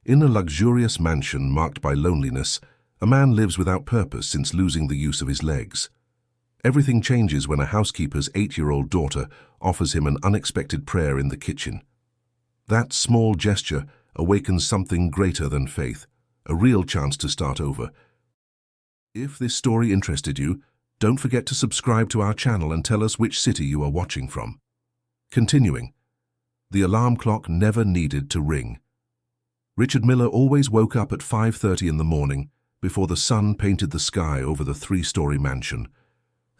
In a luxurious mansion marked by loneliness, a man lives without purpose since losing the use of his legs. Everything changes when a housekeeper's 8-year-old daughter offers him an unexpected prayer in the kitchen. That small gesture awakens something greater than faith, a real chance to start over. If this story interested you, don't forget to subscribe to our channel and tell us which city you are watching from. Continuing, the alarm clock never needed to ring. Richard Miller always woke up at 5:30 in the morning before the sun painted the sky over the 3-story mansion.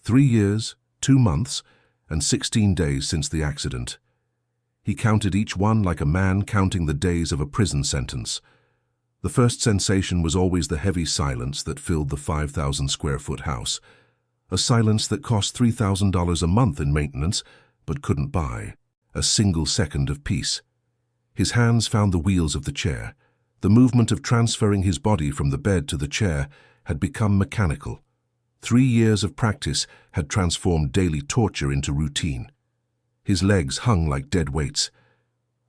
3 years, 2 months, and 16 days since the accident. He counted each one like a man counting the days of a prison sentence. The first sensation was always the heavy silence that filled the 5,000-square-foot house, a silence that cost $3,000 a month in maintenance but couldn't buy a single second of peace. His hands found the wheels of the chair. The movement of transferring his body from the bed to the chair had become mechanical. 3 years of practice had transformed daily torture into routine. His legs hung like dead weights.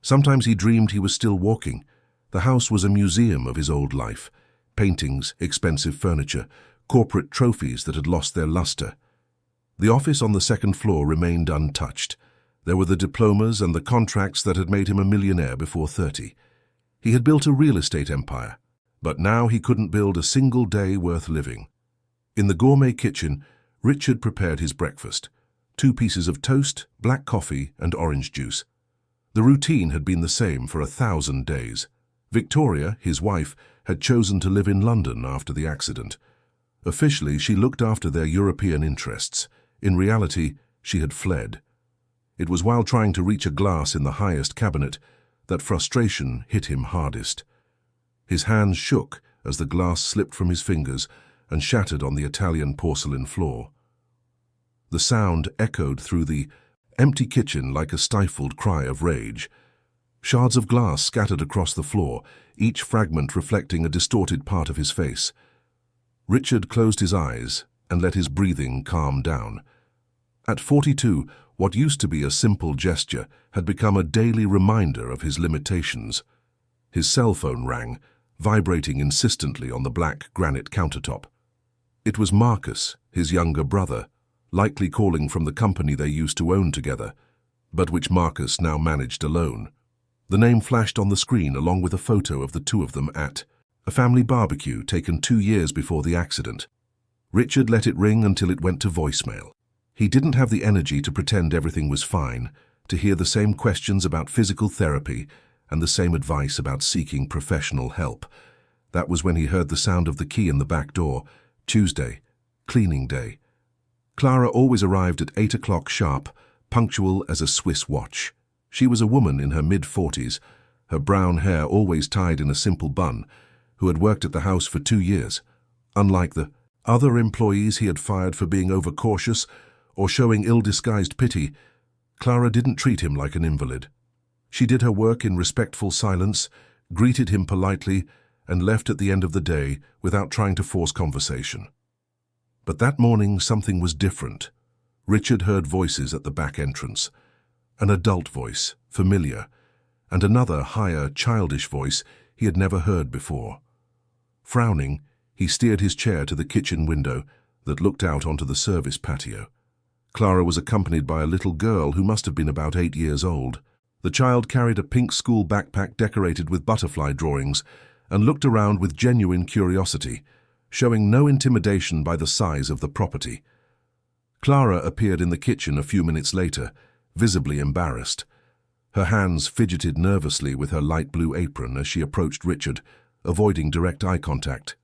Sometimes he dreamed he was still walking. The house was a museum of his old life. Paintings, expensive furniture, corporate trophies that had lost their luster. The office on the second floor remained untouched. There were the diplomas and the contracts that had made him a millionaire before 30. He had built a real estate empire, but now he couldn't build a single day worth living. In the gourmet kitchen, Richard prepared his breakfast: 2 pieces of toast, black coffee, and orange juice. The routine had been the same for 1,000 days. Victoria, his wife, had chosen to live in London after the accident. Officially, she looked after their European interests. In reality, she had fled. It was while trying to reach a glass in the highest cabinet that frustration hit him hardest. His hands shook as the glass slipped from his fingers and shattered on the Italian porcelain floor. The sound echoed through the empty kitchen like a stifled cry of rage. Shards of glass scattered across the floor, each fragment reflecting a distorted part of his face. Richard closed his eyes and let his breathing calm down. At 42, what used to be a simple gesture had become a daily reminder of his limitations. His cell phone rang, vibrating insistently on the black granite countertop. It was Marcus, his younger brother, likely calling from the company they used to own together, but which Marcus now managed alone. The name flashed on the screen along with a photo of the two of them at a family barbecue taken 2 years before the accident. Richard let it ring until it went to voicemail. He didn't have the energy to pretend everything was fine, to hear the same questions about physical therapy and the same advice about seeking professional help. That was when he heard the sound of the key in the back door. Tuesday, cleaning day. Clara always arrived at 8 o'clock sharp, punctual as a Swiss watch. She was a woman in her mid-40s, her brown hair always tied in a simple bun, who had worked at the house for 2 years. Unlike the other employees he had fired for being overcautious or showing ill-disguised pity, Clara didn't treat him like an invalid. She did her work in respectful silence, greeted him politely, and left at the end of the day without trying to force conversation. But that morning something was different. Richard heard voices at the back entrance. An adult voice, familiar, and another higher, childish voice he had never heard before. Frowning, he steered his chair to the kitchen window that looked out onto the service patio. Clara was accompanied by a little girl who must have been about 8 years old. The child carried a pink school backpack decorated with butterfly drawings and looked around with genuine curiosity, showing no intimidation by the size of the property. Clara appeared in the kitchen a few minutes later, visibly embarrassed. Her hands fidgeted nervously with her light blue apron as she approached Richard, avoiding direct eye contact.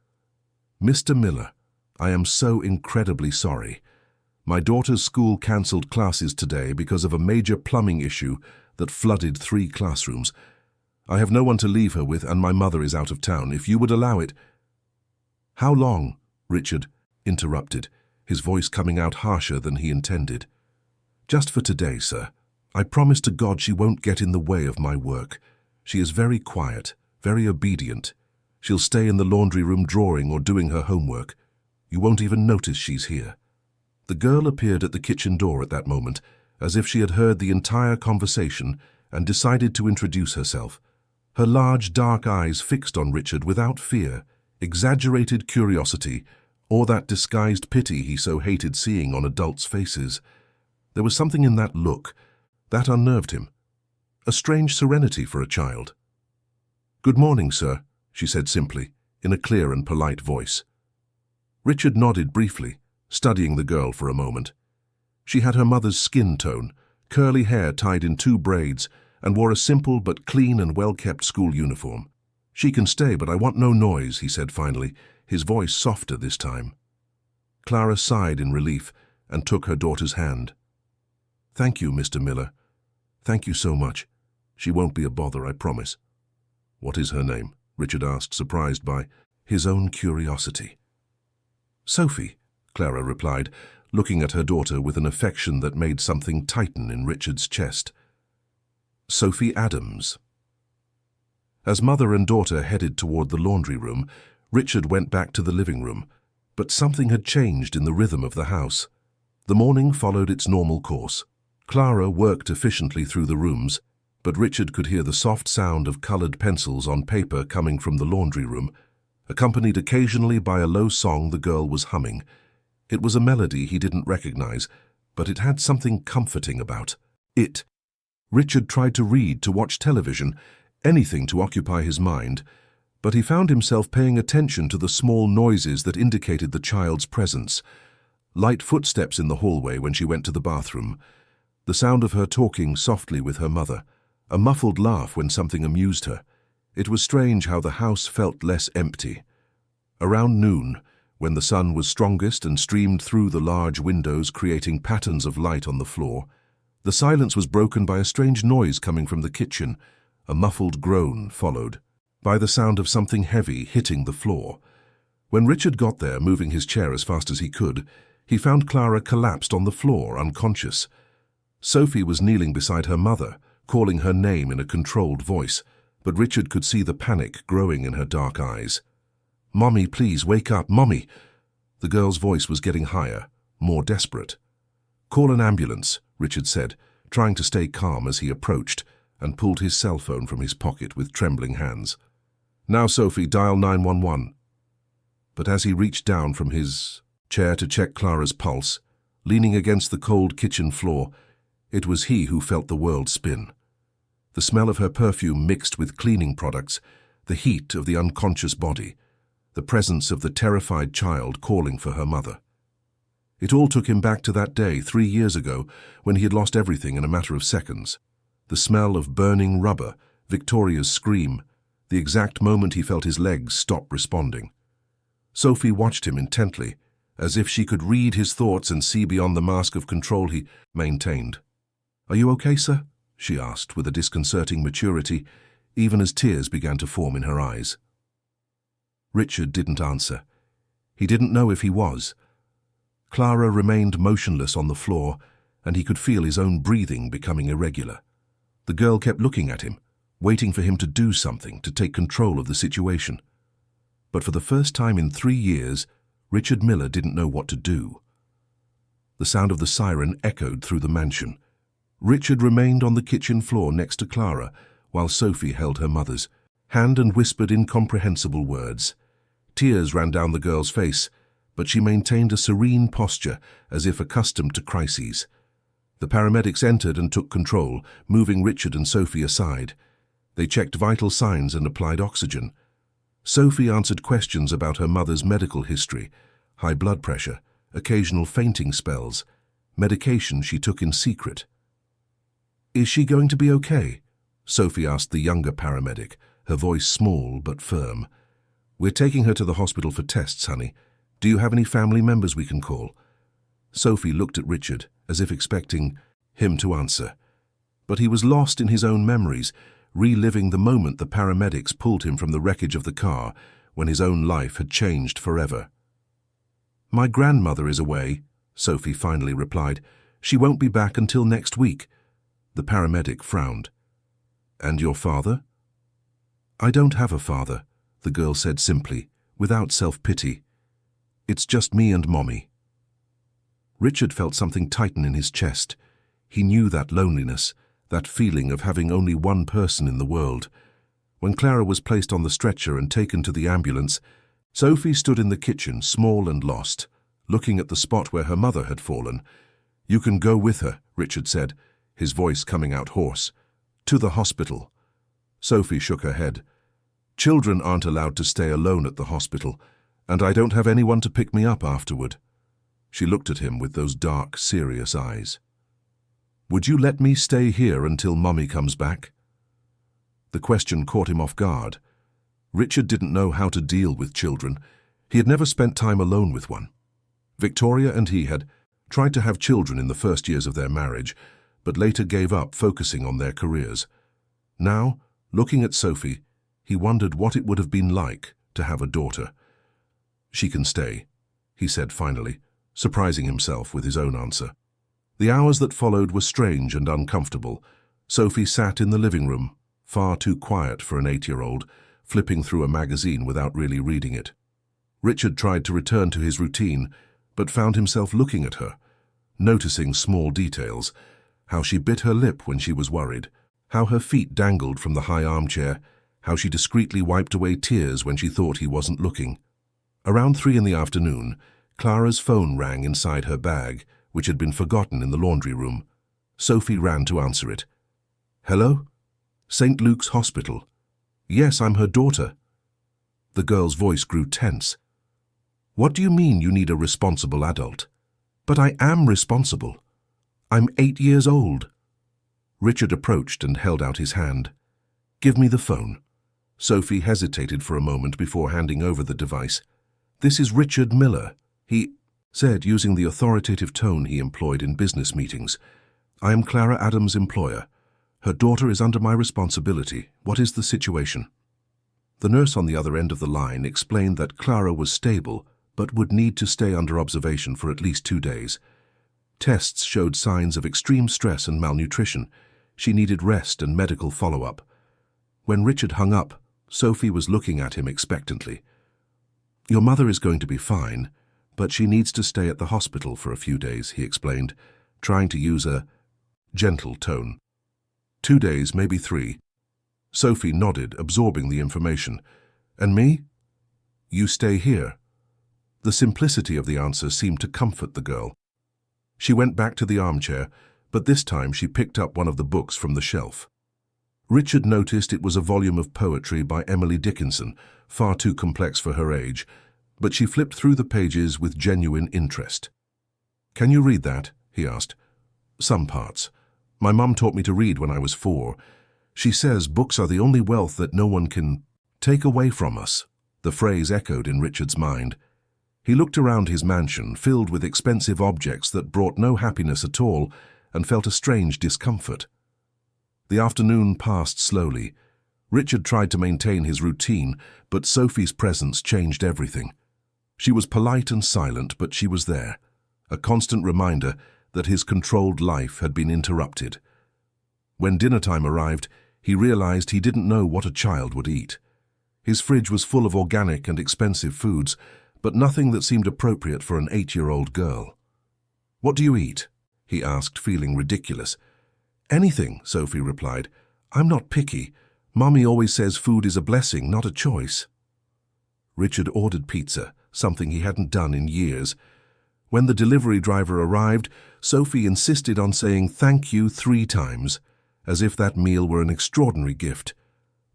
"Mr. Miller, I am so incredibly sorry. My daughter's school cancelled classes today because of a major plumbing issue that flooded 3 classrooms. I have no one to leave her with and my mother is out of town. If you would allow it—" "How long?" Richard interrupted, his voice coming out harsher than he intended. "Just for today, sir. I promise to God she won't get in the way of my work. She is very quiet, very obedient. She'll stay in the laundry room drawing or doing her homework. You won't even notice she's here." The girl appeared at the kitchen door at that moment, as if she had heard the entire conversation and decided to introduce herself. her large dark eyes fixed on Richard without fear, exaggerated curiosity, or that disguised pity he so hated seeing on adults' faces. There was something in that look that unnerved him, a strange serenity for a child. "Good morning, sir," she said simply, in a clear and polite voice. Richard nodded briefly, studying the girl for a moment. She had her mother's skin tone, curly hair tied in 2 braids, and wore a simple but clean and well-kept school uniform. "She can stay, but I want no noise," he said finally, his voice softer this time. Clara sighed in relief and took her daughter's hand. "Thank you, Mr. Miller. Thank you so much. She won't be a bother, I promise." "What is her name?" Richard asked, surprised by his own curiosity. "Sophie," Clara replied, looking at her daughter with an affection that made something tighten in Richard's chest. Sophie Adams. As mother and daughter headed toward the laundry room, Richard went back to the living room, but something had changed in the rhythm of the house. The morning followed its normal course. Clara worked efficiently through the rooms, but Richard could hear the soft sound of colored pencils on paper coming from the laundry room, accompanied occasionally by a low song the girl was humming. It was a melody he didn't recognize, but it had something comforting about it. Richard tried to read, to watch television, anything to occupy his mind, but he found himself paying attention to the small noises that indicated the child's presence. Light footsteps in the hallway when she went to the bathroom, the sound of her talking softly with her mother, a muffled laugh when something amused her. It was strange how the house felt less empty. Around noon, when the sun was strongest and streamed through the large windows creating patterns of light on the floor, the silence was broken by a strange noise coming from the kitchen. A muffled groan followed by the sound of something heavy hitting the floor. When Richard got there, moving his chair as fast as he could, he found Clara collapsed on the floor, unconscious. Sophie was kneeling beside her mother, calling her name in a controlled voice, but Richard could see the panic growing in her dark eyes. "Mommy, please, wake up, Mommy!" The girl's voice was getting higher, more desperate. "Call an ambulance," Richard said, trying to stay calm as he approached, and pulled his cell phone from his pocket with trembling hands. "Now, Sophie, dial 911. But as he reached down from his chair to check Clara's pulse, leaning against the cold kitchen floor, it was he who felt the world spin. The smell of her perfume mixed with cleaning products, the heat of the unconscious body, the presence of the terrified child calling for her mother. It all took him back to that day 3 years ago when he had lost everything in a matter of seconds. The smell of burning rubber, Victoria's scream, the exact moment he felt his legs stop responding. Sophie watched him intently, as if she could read his thoughts and see beyond the mask of control he maintained. "Are you okay, sir?" she asked with a disconcerting maturity, even as tears began to form in her eyes. Richard didn't answer. He didn't know if he was. Clara remained motionless on the floor, and he could feel his own breathing becoming irregular. The girl kept looking at him, waiting for him to do something, to take control of the situation. But for the first time in 3 years, Richard Miller didn't know what to do. The sound of the siren echoed through the mansion. Richard remained on the kitchen floor next to Clara, while Sophie held her mother's hand and whispered incomprehensible words. Tears ran down the girl's face, but she maintained a serene posture, as if accustomed to crises. The paramedics entered and took control, moving Richard and Sophie aside. They checked vital signs and applied oxygen. Sophie answered questions about her mother's medical history, high blood pressure, occasional fainting spells, medication she took in secret. "Is she going to be okay?" Sophie asked the younger paramedic, her voice small but firm. "We're taking her to the hospital for tests, honey. Do you have any family members we can call?" Sophie looked at Richard, as if expecting him to answer. But he was lost in his own memories, reliving the moment the paramedics pulled him from the wreckage of the car, when his own life had changed forever. "My grandmother is away," Sophie finally replied. "She won't be back until next week." The paramedic frowned. "And your father?" "I don't have a father," the girl said simply, without self-pity. "It's just me and Mommy." Richard felt something tighten in his chest. He knew that loneliness, that feeling of having only one person in the world. When Clara was placed on the stretcher and taken to the ambulance, Sophie stood in the kitchen, small and lost, looking at the spot where her mother had fallen. "You can go with her," Richard said, his voice coming out hoarse. "To the hospital." Sophie shook her head. "Children aren't allowed to stay alone at the hospital, and I don't have anyone to pick me up afterward." She looked at him with those dark, serious eyes. "Would you let me stay here until Mummy comes back?" The question caught him off guard. Richard didn't know how to deal with children. He had never spent time alone with one. Victoria and he had tried to have children in the first years of their marriage, but later gave up focusing on their careers. Now, looking at Sophie, he wondered what it would have been like to have a daughter. "She can stay," he said finally, surprising himself with his own answer. The hours that followed were strange and uncomfortable. Sophie sat in the living room, far too quiet for an 8-year-old, flipping through a magazine without really reading it. Richard tried to return to his routine, but found himself looking at her, noticing small details, how she bit her lip when she was worried, how her feet dangled from the high armchair, how she discreetly wiped away tears when she thought he wasn't looking. Around 3 in the afternoon, Clara's phone rang inside her bag, which had been forgotten in the laundry room. Sophie ran to answer it. "Hello? St. Luke's Hospital. Yes, I'm her daughter." The girl's voice grew tense. "What do you mean you need a responsible adult?" "But I am responsible. I'm 8 years old." Richard approached and held out his hand. "Give me the phone." Sophie hesitated for a moment before handing over the device. "This is Richard Miller," he said, using the authoritative tone he employed in business meetings. "I am Clara Adams' employer. Her daughter is under my responsibility. What is the situation?" The nurse on the other end of the line explained that Clara was stable, but would need to stay under observation for at least 2 days. Tests showed signs of extreme stress and malnutrition. She needed rest and medical follow-up. When Richard hung up, Sophie was looking at him expectantly. "Your mother is going to be fine, but she needs to stay at the hospital for a few days," he explained, trying to use a gentle tone. 2 days, maybe 3. Sophie nodded, absorbing the information. "And me?" "You stay here." The simplicity of the answer seemed to comfort the girl. She went back to the armchair, but this time she picked up one of the books from the shelf. Richard noticed it was a volume of poetry by Emily Dickinson, far too complex for her age, but she flipped through the pages with genuine interest. "Can you read that?" he asked. "Some parts. My mum taught me to read when I was 4. She says books are the only wealth that no one can take away from us." The phrase echoed in Richard's mind. He looked around his mansion, filled with expensive objects that brought no happiness at all, and felt a strange discomfort. The afternoon passed slowly. Richard tried to maintain his routine, but Sophie's presence changed everything. She was polite and silent, but she was there, a constant reminder that his controlled life had been interrupted. When dinner time arrived, he realized he didn't know what a child would eat. His fridge was full of organic and expensive foods, but nothing that seemed appropriate for an 8-year-old girl. "What do you eat?" he asked, feeling ridiculous. "Anything," Sophie replied. "I'm not picky. Mommy always says food is a blessing, not a choice." Richard ordered pizza, something he hadn't done in years. When the delivery driver arrived, Sophie insisted on saying thank you 3 times, as if that meal were an extraordinary gift.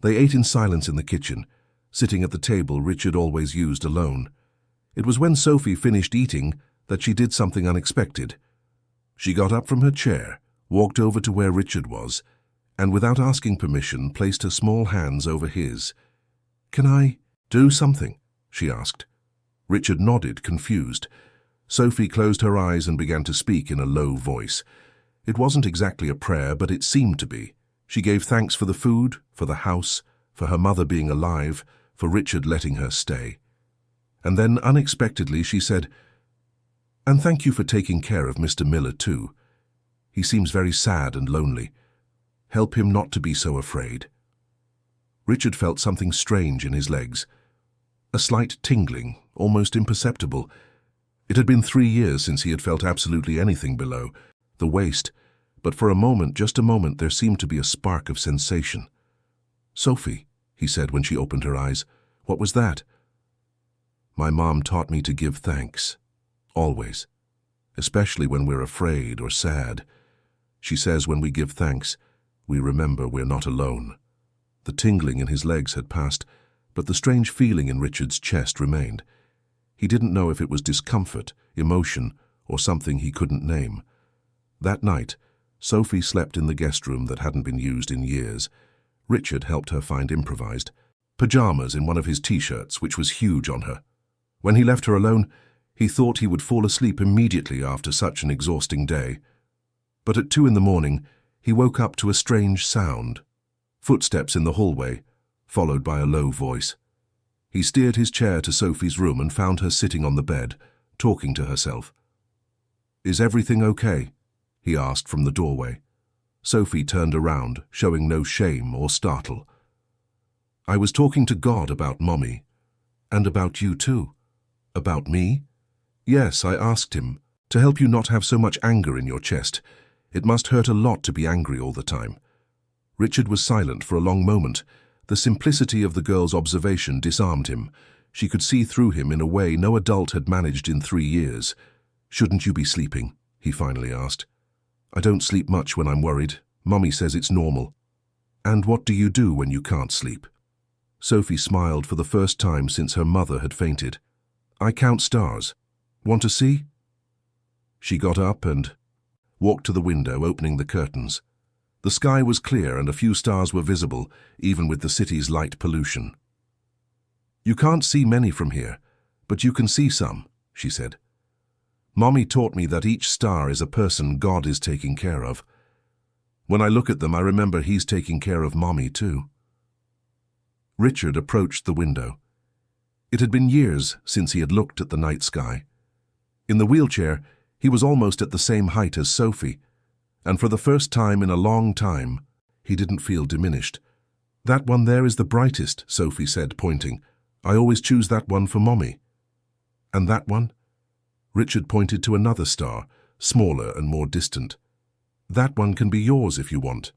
They ate in silence in the kitchen, sitting at the table Richard always used alone. It was when Sophie finished eating that she did something unexpected. She got up from her chair, walked over to where Richard was, and without asking permission placed her small hands over his. "Can I do something?" she asked. Richard nodded, confused. Sophie closed her eyes and began to speak in a low voice. It wasn't exactly a prayer, but it seemed to be. She gave thanks for the food, for the house, for her mother being alive, for Richard letting her stay. And then, unexpectedly, she said, "And thank you for taking care of Mr. Miller, too. He seems very sad and lonely. Help him not to be so afraid." Richard felt something strange in his legs. A slight tingling, almost imperceptible. It had been 3 years since he had felt absolutely anything below the waist, but for a moment, just a moment, there seemed to be a spark of sensation. "Sophie," he said when she opened her eyes. "What was that?" "My mom taught me to give thanks. Always. Especially when we're afraid or sad. She says when we give thanks, we remember we're not alone." The tingling in his legs had passed, but the strange feeling in Richard's chest remained. He didn't know if it was discomfort, emotion, or something he couldn't name. That night, Sophie slept in the guest room that hadn't been used in years. Richard helped her find improvised pajamas in one of his t-shirts, which was huge on her. When he left her alone, he thought he would fall asleep immediately after such an exhausting day. But at 2 a.m, he woke up to a strange sound. Footsteps in the hallway, followed by a low voice. He steered his chair to Sophie's room and found her sitting on the bed, talking to herself. "Is everything okay?" he asked from the doorway. Sophie turned around, showing no shame or startle. "I was talking to God about Mommy. And about you too." "About me?" "Yes, I asked him to help you not have so much anger in your chest. It must hurt a lot to be angry all the time." Richard was silent for a long moment. The simplicity of the girl's observation disarmed him. She could see through him in a way no adult had managed in 3 years. "Shouldn't you be sleeping?" he finally asked. "I don't sleep much when I'm worried. Mommy says it's normal." "And what do you do when you can't sleep?" Sophie smiled for the first time since her mother had fainted. "I count stars. Want to see?" She got up and walked to the window, opening the curtains. The sky was clear and a few stars were visible, even with the city's light pollution. "You can't see many from here, but you can see some," she said. "Mommy taught me that each star is a person God is taking care of. When I look at them, I remember He's taking care of Mommy too." Richard approached the window. It had been years since he had looked at the night sky. In the wheelchair, he was almost at the same height as Sophie, and for the first time in a long time, he didn't feel diminished. "That one there is the brightest," Sophie said, pointing. "I always choose that one for Mommy." "And that one?" Richard pointed to another star, smaller and more distant. "That one can be yours if you want."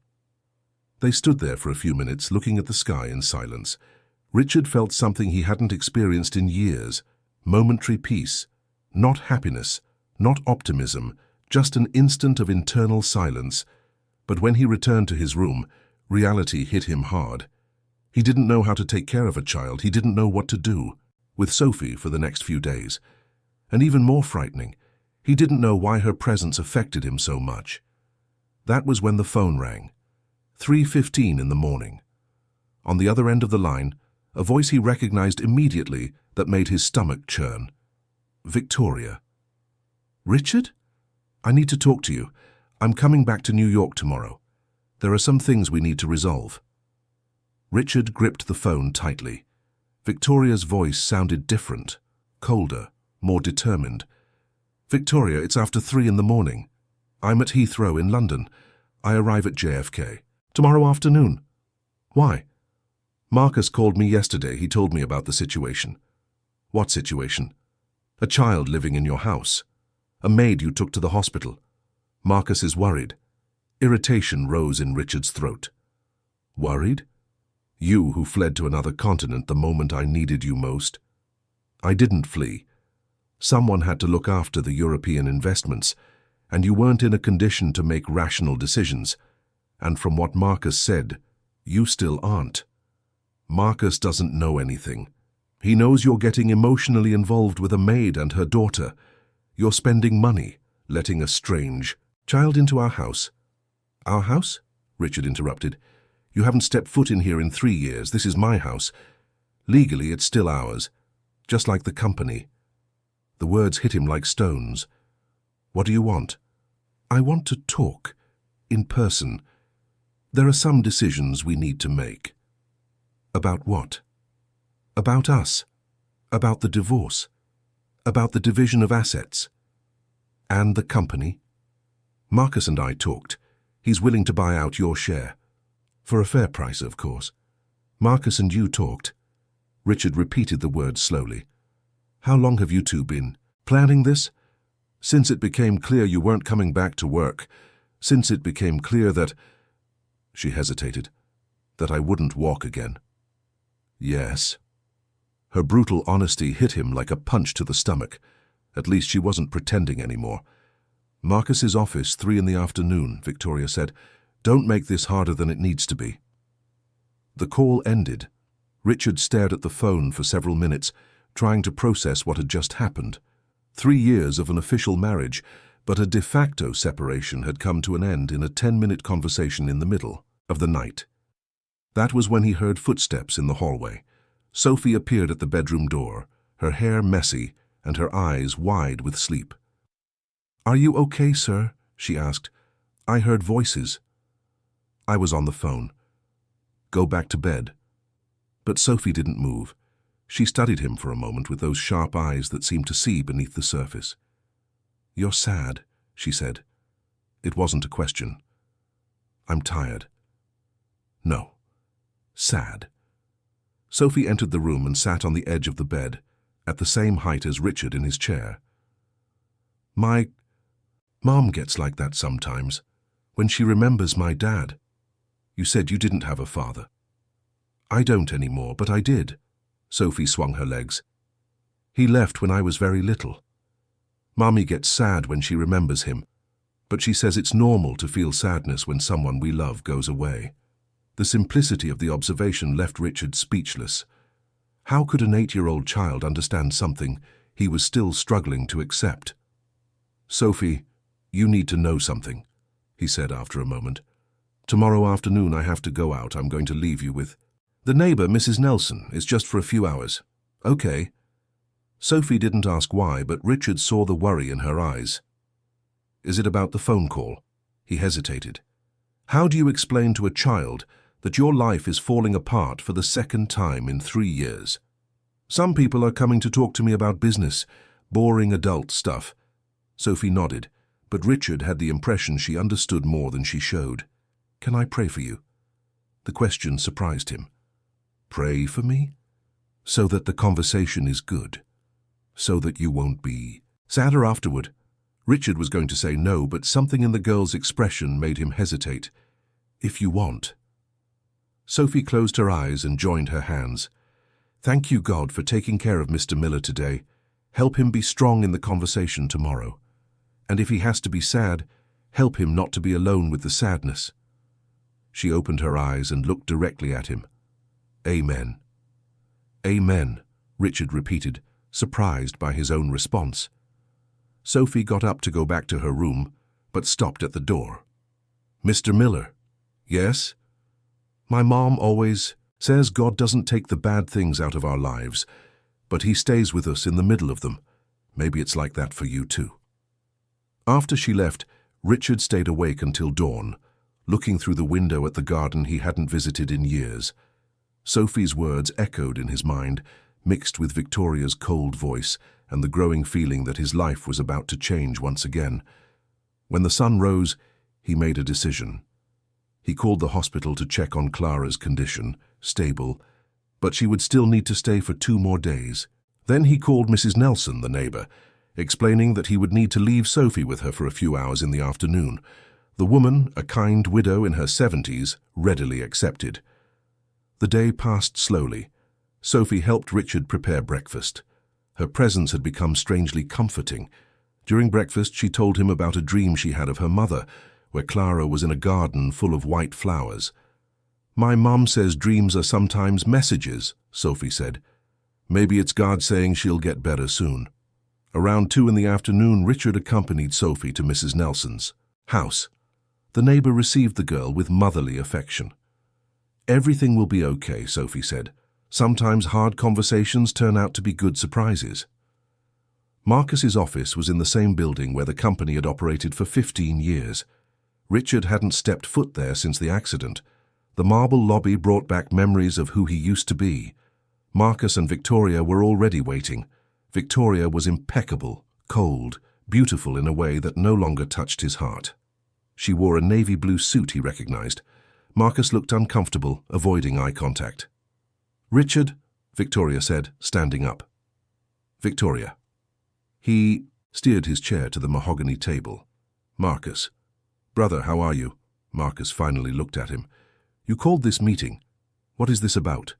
They stood there for a few minutes, looking at the sky in silence. Richard felt something he hadn't experienced in years, momentary peace, not happiness, not optimism, just an instant of internal silence. But when he returned to his room, reality hit him hard. He didn't know how to take care of a child. He didn't know what to do with Sophie for the next few days. And even more frightening, he didn't know why her presence affected him so much. That was when the phone rang. 3:15 in the morning. On the other end of the line, a voice he recognized immediately that made his stomach churn. Victoria. "Richard? I need to talk to you. I'm coming back to New York tomorrow. There are some things we need to resolve." Richard gripped the phone tightly. Victoria's voice sounded different, colder, more determined. "Victoria, it's after 3 in the morning. I'm at Heathrow in London. I arrive at JFK. Tomorrow afternoon." "Why?" "Marcus called me yesterday. He told me about the situation." "What situation?" "A child living in your house. A maid you took to the hospital. Marcus is worried." Irritation rose in Richard's throat. "Worried? You who fled to another continent the moment I needed you most." "I didn't flee. Someone had to look after the European investments, and you weren't in a condition to make rational decisions. And from what Marcus said, you still aren't. Marcus doesn't know anything. He knows you're getting emotionally involved with a maid and her daughter. You're spending money, letting a strange child into our house." "Our house?" Richard interrupted. "You haven't stepped foot in here in 3 years. This is my house. Legally, it's still ours, just like the company." The words hit him like stones. "What do you want?" "I want to talk, in person. There are some decisions we need to make." "About what?" "About us. About the divorce. About the division of assets." "And the company?" "Marcus and I talked. He's willing to buy out your share. For a fair price, of course." "Marcus and you talked?" Richard repeated the words slowly. "How long have you two been planning this?" "Since it became clear you weren't coming back to work. Since it became clear that—" She hesitated. "That I wouldn't walk again." Yes. Her brutal honesty hit him like a punch to the stomach. At least she wasn't pretending anymore. Marcus's office, 3 in the afternoon, Victoria said. Don't make this harder than it needs to be. The call ended. Richard stared at the phone for several minutes, trying to process what had just happened. 3 years of an official marriage, but a de facto separation had come to an end in a 10-minute conversation in the middle of the night. That was when he heard footsteps in the hallway. Sophie appeared at the bedroom door, her hair messy and her eyes wide with sleep. "Are you okay, sir?" she asked. "I heard voices." "I was on the phone." "Go back to bed." But Sophie didn't move. She studied him for a moment with those sharp eyes that seemed to see beneath the surface. "You're sad," she said. It wasn't a question. "I'm tired." "No. Sad." Sophie entered the room and sat on the edge of the bed, at the same height as Richard in his chair. "My mom gets like that sometimes, when she remembers my dad. You said you didn't have a father." "I don't anymore, but I did." Sophie swung her legs. "He left when I was very little. Mommy gets sad when she remembers him, but she says it's normal to feel sadness when someone we love goes away." The simplicity of the observation left Richard speechless. How could an 8-year-old child understand something he was still struggling to accept? "Sophie, you need to know something," he said after a moment. "Tomorrow afternoon I have to go out. I'm going to leave you with the neighbor, Mrs. Nelson. It's just for a few hours." "Okay." Sophie didn't ask why, but Richard saw the worry in her eyes. "Is it about the phone call?" He hesitated. "How do you explain to a child that your life is falling apart for the second time in 3 years? Some people are coming to talk to me about business, boring adult stuff." Sophie nodded, but Richard had the impression she understood more than she showed. "Can I pray for you?" The question surprised him. "Pray for me?" "So that the conversation is good. So that you won't be sadder afterward." Richard was going to say no, but something in the girl's expression made him hesitate. "If you want." Sophie closed her eyes and joined her hands. "Thank you, God, for taking care of Mr. Miller today. Help him be strong in the conversation tomorrow. And if he has to be sad, help him not to be alone with the sadness." She opened her eyes and looked directly at him. "Amen." "Amen," Richard repeated, surprised by his own response. Sophie got up to go back to her room, but stopped at the door. "Mr. Miller." "Yes?" "My mom always says God doesn't take the bad things out of our lives, but he stays with us in the middle of them. Maybe it's like that for you too." After she left, Richard stayed awake until dawn, looking through the window at the garden he hadn't visited in years. Sophie's words echoed in his mind, mixed with Victoria's cold voice and the growing feeling that his life was about to change once again. When the sun rose, he made a decision. He called the hospital to check on Clara's condition, stable, but she would still need to stay for 2 more days. Then he called Mrs. Nelson, the neighbor, explaining that he would need to leave Sophie with her for a few hours in the afternoon. The woman, a kind widow in her 70s, readily accepted. The day passed slowly. Sophie helped Richard prepare breakfast. Her presence had become strangely comforting. During breakfast, she told him about a dream she had of her mother, where Clara was in a garden full of white flowers. "My mom says dreams are sometimes messages," Sophie said. "Maybe it's God saying she'll get better soon." Around 2 in the afternoon, Richard accompanied Sophie to Mrs. Nelson's house. The neighbor received the girl with motherly affection. "Everything will be okay," Sophie said. "Sometimes hard conversations turn out to be good surprises." Marcus's office was in the same building where the company had operated for 15 years. Richard hadn't stepped foot there since the accident. The marble lobby brought back memories of who he used to be. Marcus and Victoria were already waiting. Victoria was impeccable, cold, beautiful in a way that no longer touched his heart. She wore a navy blue suit he recognized. Marcus looked uncomfortable, avoiding eye contact. "Richard," Victoria said, standing up. "Victoria." He steered his chair to the mahogany table. "Marcus." "Brother, how are you?" Marcus finally looked at him. "You called this meeting. What is this about?"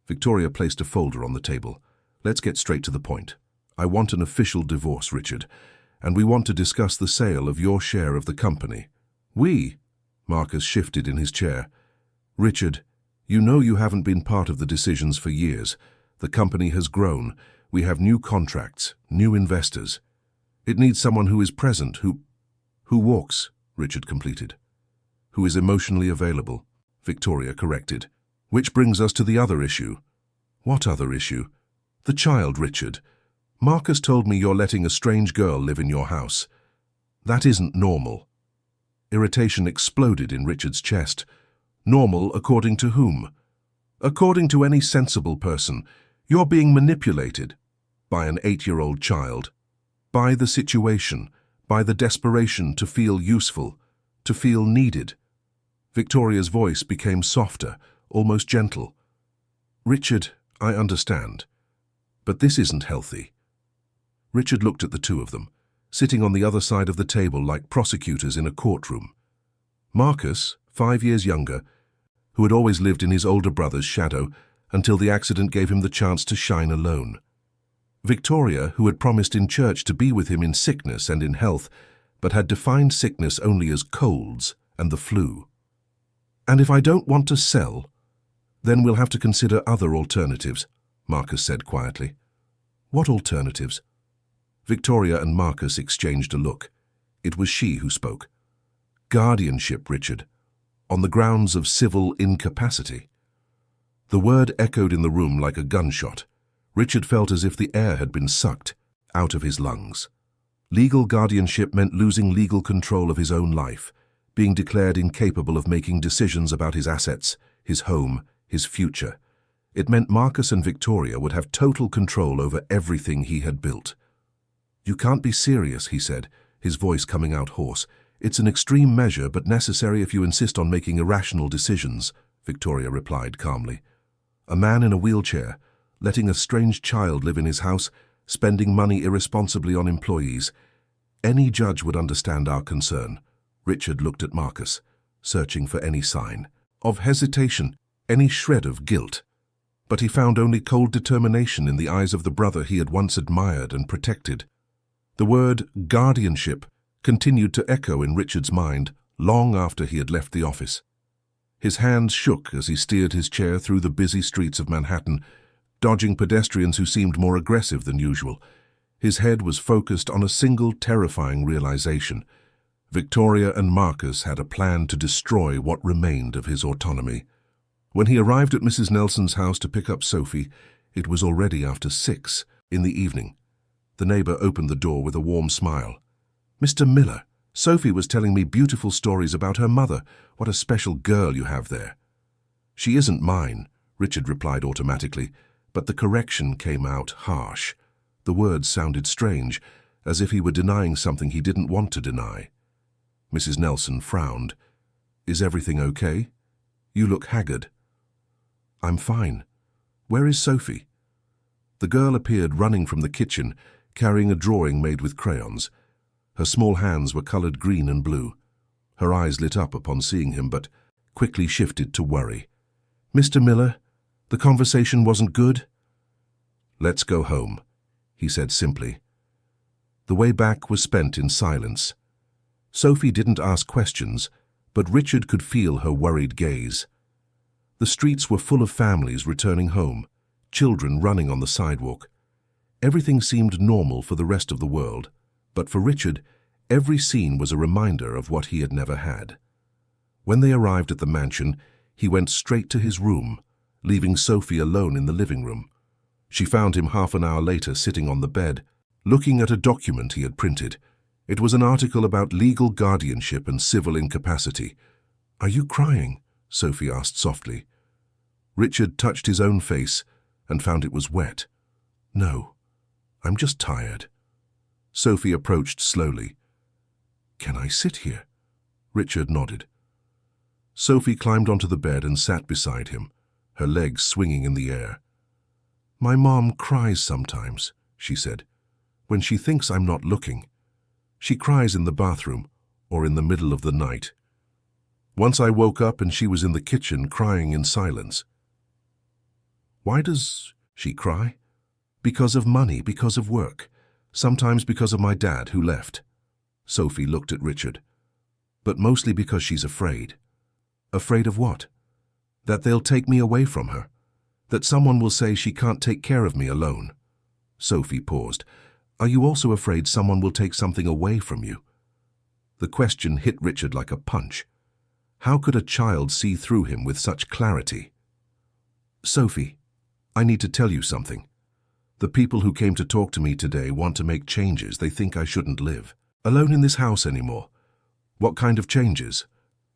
Victoria placed a folder on the table. Let's get straight to the point. I want an official divorce, Richard, and we want to discuss the sale of your share of the company. We? Marcus shifted in his chair. Richard, you know you haven't been part of the decisions for years. The company has grown. We have new contracts, new investors. It needs someone who is present, who walks, Richard completed. Who is emotionally available, Victoria corrected. Which brings us to the other issue. What other issue? The child, Richard. Marcus told me you're letting a strange girl live in your house. That isn't normal. Irritation exploded in Richard's chest. Normal according to whom? According to any sensible person. You're being manipulated by an 8-year-old child, by the situation, by the desperation to feel useful, to feel needed. Victoria's voice became softer, almost gentle. Richard, I understand, but this isn't healthy. Richard looked at the two of them, sitting on the other side of the table like prosecutors in a courtroom. Marcus, 5 years younger, who had always lived in his older brother's shadow until the accident gave him the chance to shine alone. Victoria, who had promised in church to be with him in sickness and in health, but had defined sickness only as colds and the flu. And if I don't want to sell, then we'll have to consider other alternatives, Marcus said quietly. What alternatives? Victoria and Marcus exchanged a look. It was she who spoke. Guardianship, Richard, on the grounds of civil incapacity. The word echoed in the room like a gunshot. Richard felt as if the air had been sucked out of his lungs. Legal guardianship meant losing legal control of his own life, being declared incapable of making decisions about his assets, his home, his future. It meant Marcus and Victoria would have total control over everything he had built. You can't be serious, he said, his voice coming out hoarse. It's an extreme measure, but necessary if you insist on making irrational decisions, Victoria replied calmly. A man in a wheelchair, letting a strange child live in his house, spending money irresponsibly on employees. Any judge would understand our concern. Richard looked at Marcus, searching for any sign of hesitation, any shred of guilt. But he found only cold determination in the eyes of the brother he had once admired and protected. The word guardianship continued to echo in Richard's mind long after he had left the office. His hands shook as he steered his chair through the busy streets of Manhattan, dodging pedestrians who seemed more aggressive than usual. His head was focused on a single terrifying realization. Victoria and Marcus had a plan to destroy what remained of his autonomy. When he arrived at Mrs. Nelson's house to pick up Sophie, it was already after 6 in the evening. The neighbor opened the door with a warm smile. Mr. Miller, Sophie was telling me beautiful stories about her mother. What a special girl you have there. She isn't mine, Richard replied automatically, but the correction came out harsh. The words sounded strange, as if he were denying something he didn't want to deny. Mrs. Nelson frowned. Is everything okay? You look haggard. I'm fine. Where is Sophie? The girl appeared running from the kitchen, carrying a drawing made with crayons. Her small hands were colored green and blue. Her eyes lit up upon seeing him, but quickly shifted to worry. Mr. Miller, the conversation wasn't good? Let's go home, he said simply. The way back was spent in silence. Sophie didn't ask questions, but Richard could feel her worried gaze. The streets were full of families returning home, children running on the sidewalk. Everything seemed normal for the rest of the world, but for Richard, every scene was a reminder of what he had never had. When they arrived at the mansion, he went straight to his room, leaving Sophie alone in the living room. She found him half an hour later sitting on the bed, looking at a document he had printed. It was an article about legal guardianship and civil incapacity. Are you crying? Sophie asked softly. Richard touched his own face and found it was wet. No, I'm just tired. Sophie approached slowly. Can I sit here? Richard nodded. Sophie climbed onto the bed and sat beside him, her legs swinging in the air. My mom cries sometimes, she said, when she thinks I'm not looking. She cries in the bathroom or in the middle of the night. Once I woke up and she was in the kitchen crying in silence. Why does she cry? Because of money, because of work. Sometimes because of my dad who left. Sophie looked at Richard. But mostly because she's afraid. Afraid of what? That they'll take me away from her. That someone will say she can't take care of me alone. Sophie paused. Are you also afraid someone will take something away from you? The question hit Richard like a punch. How could a child see through him with such clarity? Sophie, I need to tell you something. The people who came to talk to me today want to make changes. They think I shouldn't live alone in this house anymore. What kind of changes?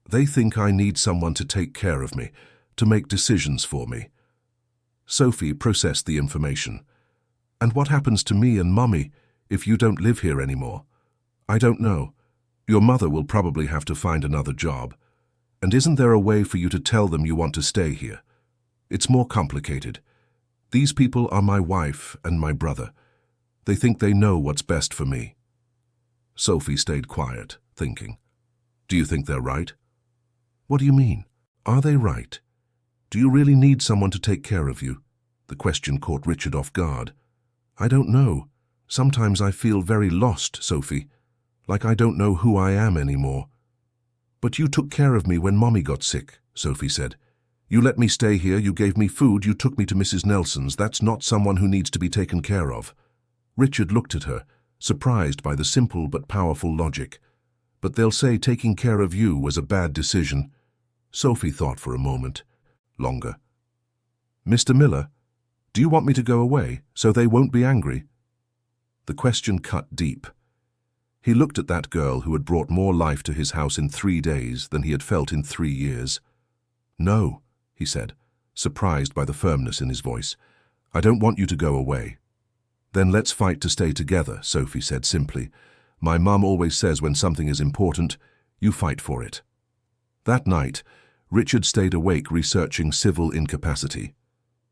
They think I need someone to take care of me, to make decisions for me. Sophie processed the information. And what happens to me and Mummy if you don't live here anymore? I don't know. Your mother will probably have to find another job. And isn't there a way for you to tell them you want to stay here? It's more complicated. These people are my wife and my brother. They think they know what's best for me. Sophie stayed quiet, thinking. Do you think they're right? What do you mean? Are they right? Do you really need someone to take care of you? The question caught Richard off guard. I don't know. Sometimes I feel very lost, Sophie. Like I don't know who I am anymore. But you took care of me when Mommy got sick, Sophie said. You let me stay here, you gave me food, you took me to Mrs. Nelson's. That's not someone who needs to be taken care of. Richard looked at her, surprised by the simple but powerful logic. But they'll say taking care of you was a bad decision. Sophie thought for a moment. Longer. Mr. Miller, do you want me to go away so they won't be angry? The question cut deep. He looked at that girl who had brought more life to his house in 3 days than he had felt in 3 years. No, he said, surprised by the firmness in his voice. I don't want you to go away. Then let's fight to stay together, Sophie said simply. My mum always says when something is important, you fight for it. That night, Richard stayed awake researching civil incapacity.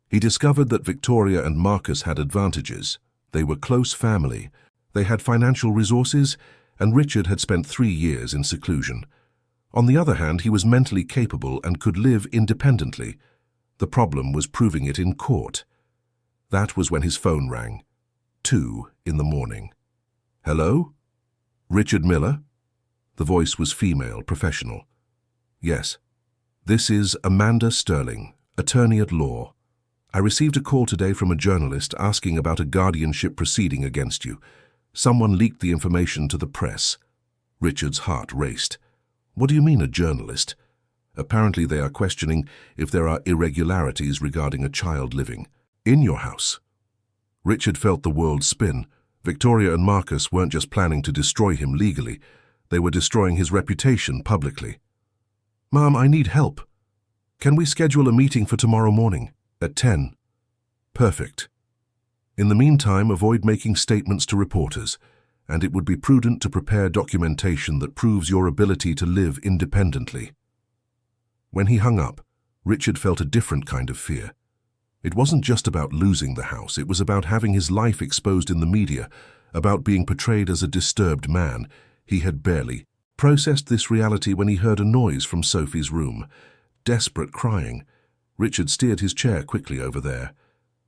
He discovered that Victoria and Marcus had advantages. They were close family. They had financial resources, and Richard had spent 3 years in seclusion. On the other hand, he was mentally capable and could live independently. The problem was proving it in court. That was when his phone rang. 2 in the morning. Hello? Richard Miller? The voice was female, professional. Yes. This is Amanda Sterling, attorney at law. I received a call today from a journalist asking about a guardianship proceeding against you. Someone leaked the information to the press. Richard's heart raced. What do you mean, a journalist? Apparently they are questioning if there are irregularities regarding a child living in your house. Richard felt the world spin. Victoria and Marcus weren't just planning to destroy him legally. They were destroying his reputation publicly. Mom, I need help. Can we schedule a meeting for tomorrow morning at 10? Perfect. In the meantime, avoid making statements to reporters, and it would be prudent to prepare documentation that proves your ability to live independently. When he hung up, Richard felt a different kind of fear. It wasn't just about losing the house, it was about having his life exposed in the media, about being portrayed as a disturbed man. He had barely processed this reality when he heard a noise from Sophie's room. Desperate crying. Richard steered his chair quickly over there.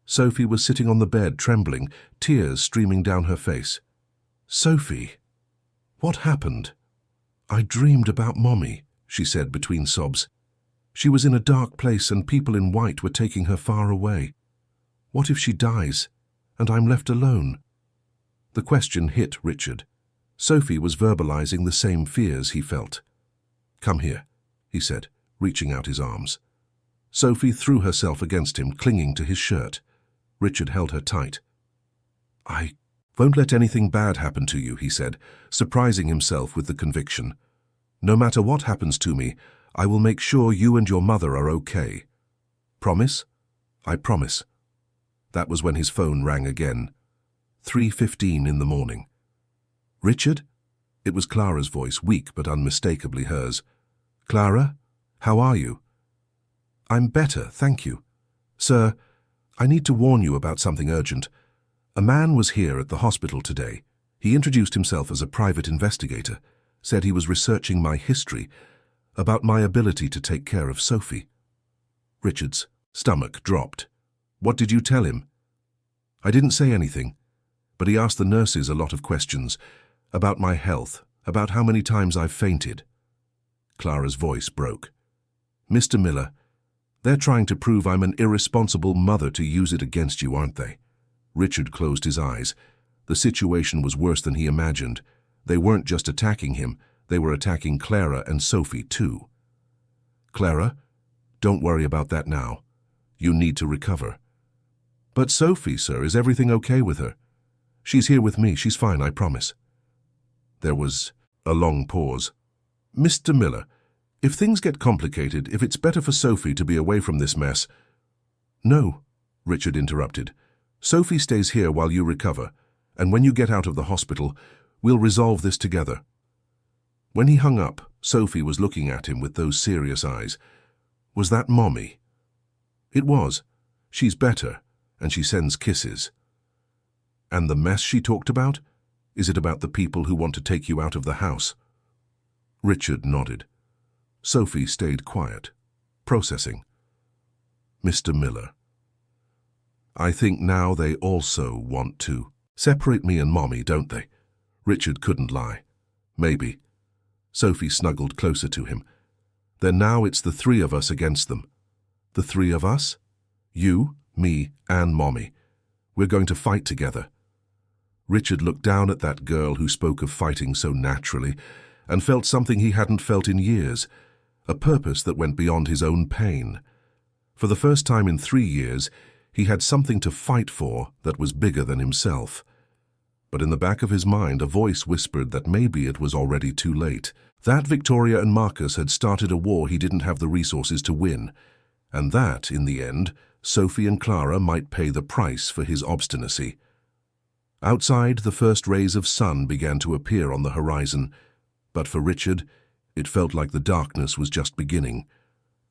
Sophie was sitting on the bed, trembling, tears streaming down her face. Sophie, what happened? I dreamed about Mommy, she said between sobs. She was in a dark place and people in white were taking her far away. What if she dies and I'm left alone? The question hit Richard. Sophie was verbalizing the same fears he felt. Come here, he said, reaching out his arms. Sophie threw herself against him, clinging to his shirt. Richard held her tight. I won't let anything bad happen to you, he said, surprising himself with the conviction. No matter what happens to me, I will make sure you and your mother are okay. Promise? I promise. That was when his phone rang again. 3:15 in the morning. Richard? It was Clara's voice, weak but unmistakably hers. Clara, how are you? I'm better, thank you. Sir, I need to warn you about something urgent. A man was here at the hospital today. He introduced himself as a private investigator, said he was researching my history, about my ability to take care of Sophie. Richard's stomach dropped. What did you tell him? I didn't say anything, but he asked the nurses a lot of questions about my health, about how many times I've fainted. Clara's voice broke. Mr. Miller, they're trying to prove I'm an irresponsible mother to use it against you, aren't they? Richard closed his eyes. The situation was worse than he imagined. They weren't just attacking him, they were attacking Clara and Sophie too. Clara, don't worry about that now. You need to recover. But Sophie, sir, is everything okay with her? She's here with me, she's fine, I promise. There was a long pause. Mr. Miller, if things get complicated, if it's better for Sophie to be away from this mess— No, Richard interrupted. Sophie stays here while you recover, and when you get out of the hospital, we'll resolve this together. When he hung up, Sophie was looking at him with those serious eyes. Was that Mommy? It was. She's better, and she sends kisses. And the mess she talked about? Is it about the people who want to take you out of the house? Richard nodded. Sophie stayed quiet, processing. Mr. Miller. I think now they also want to separate me and Mommy, don't they? Richard couldn't lie. Maybe. Sophie snuggled closer to him. Then now it's the three of us against them. The three of us? You, me, and Mommy. We're going to fight together. Richard looked down at that girl who spoke of fighting so naturally and felt something he hadn't felt in years, a purpose that went beyond his own pain. For the first time in 3 years, he had something to fight for that was bigger than himself. But in the back of his mind, a voice whispered that maybe it was already too late, that Victoria and Marcus had started a war he didn't have the resources to win, and that, in the end, Sophie and Clara might pay the price for his obstinacy. Outside, the first rays of sun began to appear on the horizon, but for Richard, it felt like the darkness was just beginning.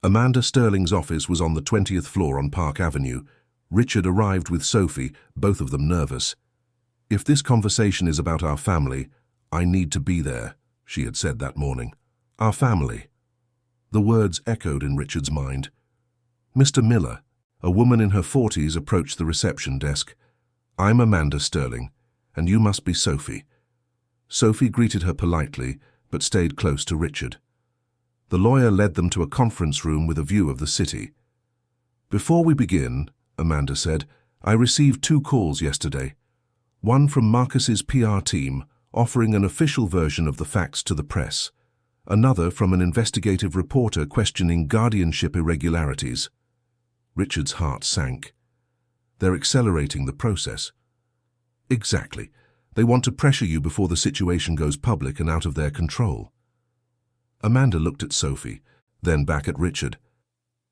Amanda Sterling's office was on the 20th floor on Park Avenue. Richard arrived with Sophie, both of them nervous. If this conversation is about our family, I need to be there, she had said that morning. Our family. The words echoed in Richard's mind. Mr. Miller, a woman in her 40s, approached the reception desk. I'm Amanda Sterling, and you must be Sophie. Sophie greeted her politely, but stayed close to Richard. The lawyer led them to a conference room with a view of the city. Before we begin, Amanda said, I received 2 calls yesterday. One from Marcus's PR team, offering an official version of the facts to the press. Another from an investigative reporter questioning guardianship irregularities. Richard's heart sank. They're accelerating the process. Exactly. They want to pressure you before the situation goes public and out of their control. Amanda looked at Sophie, then back at Richard.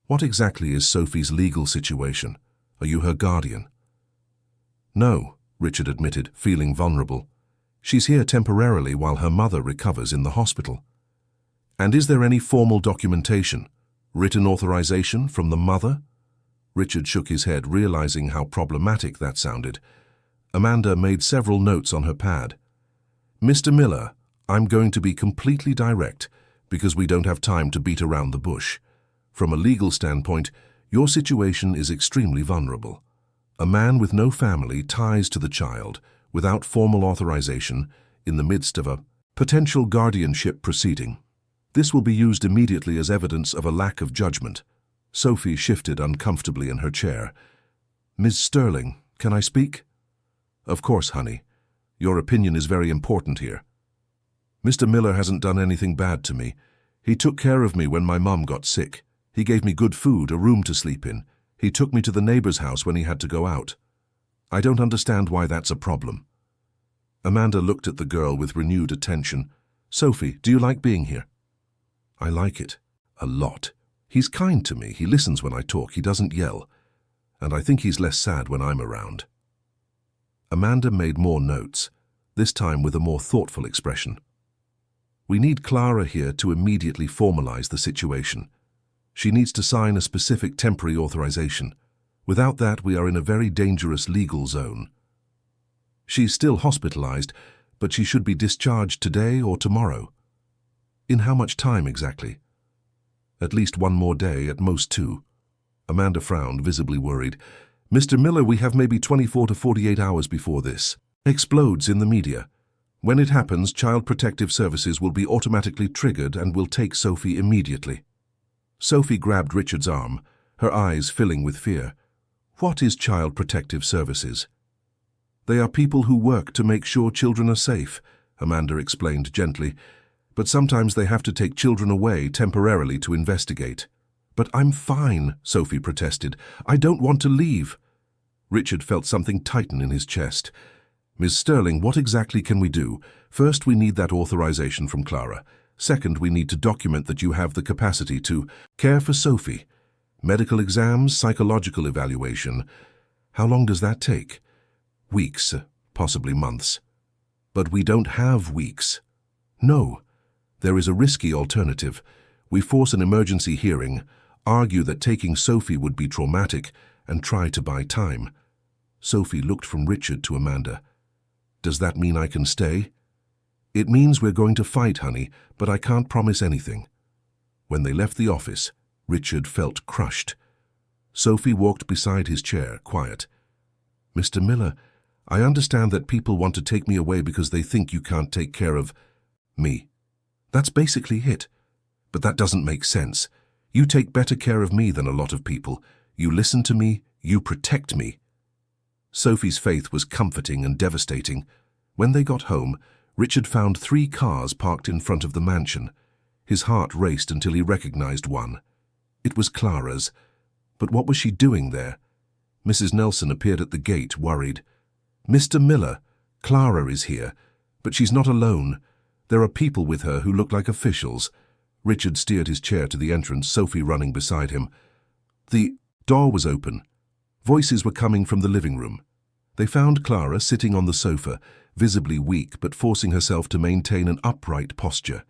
What exactly is Sophie's legal situation? Are you her guardian? No, Richard admitted, feeling vulnerable. She's here temporarily while her mother recovers in the hospital. And is there any formal documentation, written authorization from the mother? Richard shook his head, realizing how problematic that sounded. Amanda made several notes on her pad. Mr. Miller, I'm going to be completely direct because we don't have time to beat around the bush. From a legal standpoint, your situation is extremely vulnerable. A man with no family ties to the child, without formal authorization, in the midst of a potential guardianship proceeding. This will be used immediately as evidence of a lack of judgment. Sophie shifted uncomfortably in her chair. Ms. Sterling, can I speak? Of course, honey. Your opinion is very important here. Mr. Miller hasn't done anything bad to me. He took care of me when my mum got sick. He gave me good food, a room to sleep in. He took me to the neighbor's house when he had to go out. I don't understand why that's a problem. Amanda looked at the girl with renewed attention. Sophie, do you like being here? I like it. A lot. He's kind to me. He listens when I talk. He doesn't yell. And I think he's less sad when I'm around. Amanda made more notes, this time with a more thoughtful expression. We need Clara here to immediately formalize the situation. She needs to sign a specific temporary authorization. Without that, we are in a very dangerous legal zone. She's still hospitalized, but she should be discharged today or tomorrow. In how much time exactly? At least 1 more day, at most 2. Amanda frowned, visibly worried. Mr. Miller, we have maybe 24 to 48 hours before this explodes in the media. When it happens, Child Protective Services will be automatically triggered and will take Sophie immediately. Sophie grabbed Richard's arm, her eyes filling with fear. What is Child Protective Services? They are people who work to make sure children are safe, Amanda explained gently, but sometimes they have to take children away temporarily to investigate. But I'm fine, Sophie protested. I don't want to leave. Richard felt something tighten in his chest. Ms. Sterling, what exactly can we do? First, we need that authorization from Clara. Second, we need to document that you have the capacity to care for Sophie. Medical exams, psychological evaluation. How long does that take? Weeks, possibly months. But we don't have weeks. No. There is a risky alternative. We force an emergency hearing, argue that taking Sophie would be traumatic, and try to buy time. Sophie looked from Richard to Amanda. Does that mean I can stay? It means we're going to fight, honey, but I can't promise anything. When they left the office, Richard felt crushed. Sophie walked beside his chair, quiet. Mr. Miller, I understand that people want to take me away because they think you can't take care of me. That's basically it. But that doesn't make sense. You take better care of me than a lot of people. You listen to me, you protect me. Sophie's faith was comforting and devastating. When they got home, Richard found 3 cars parked in front of the mansion. His heart raced until he recognized one. It was Clara's. But what was she doing there? Mrs. Nelson appeared at the gate, worried. Mr. Miller, Clara is here, but she's not alone. There are people with her who look like officials. Richard steered his chair to the entrance, Sophie running beside him. The door was open. Voices were coming from the living room. They found Clara sitting on the sofa, visibly weak but forcing herself to maintain an upright posture.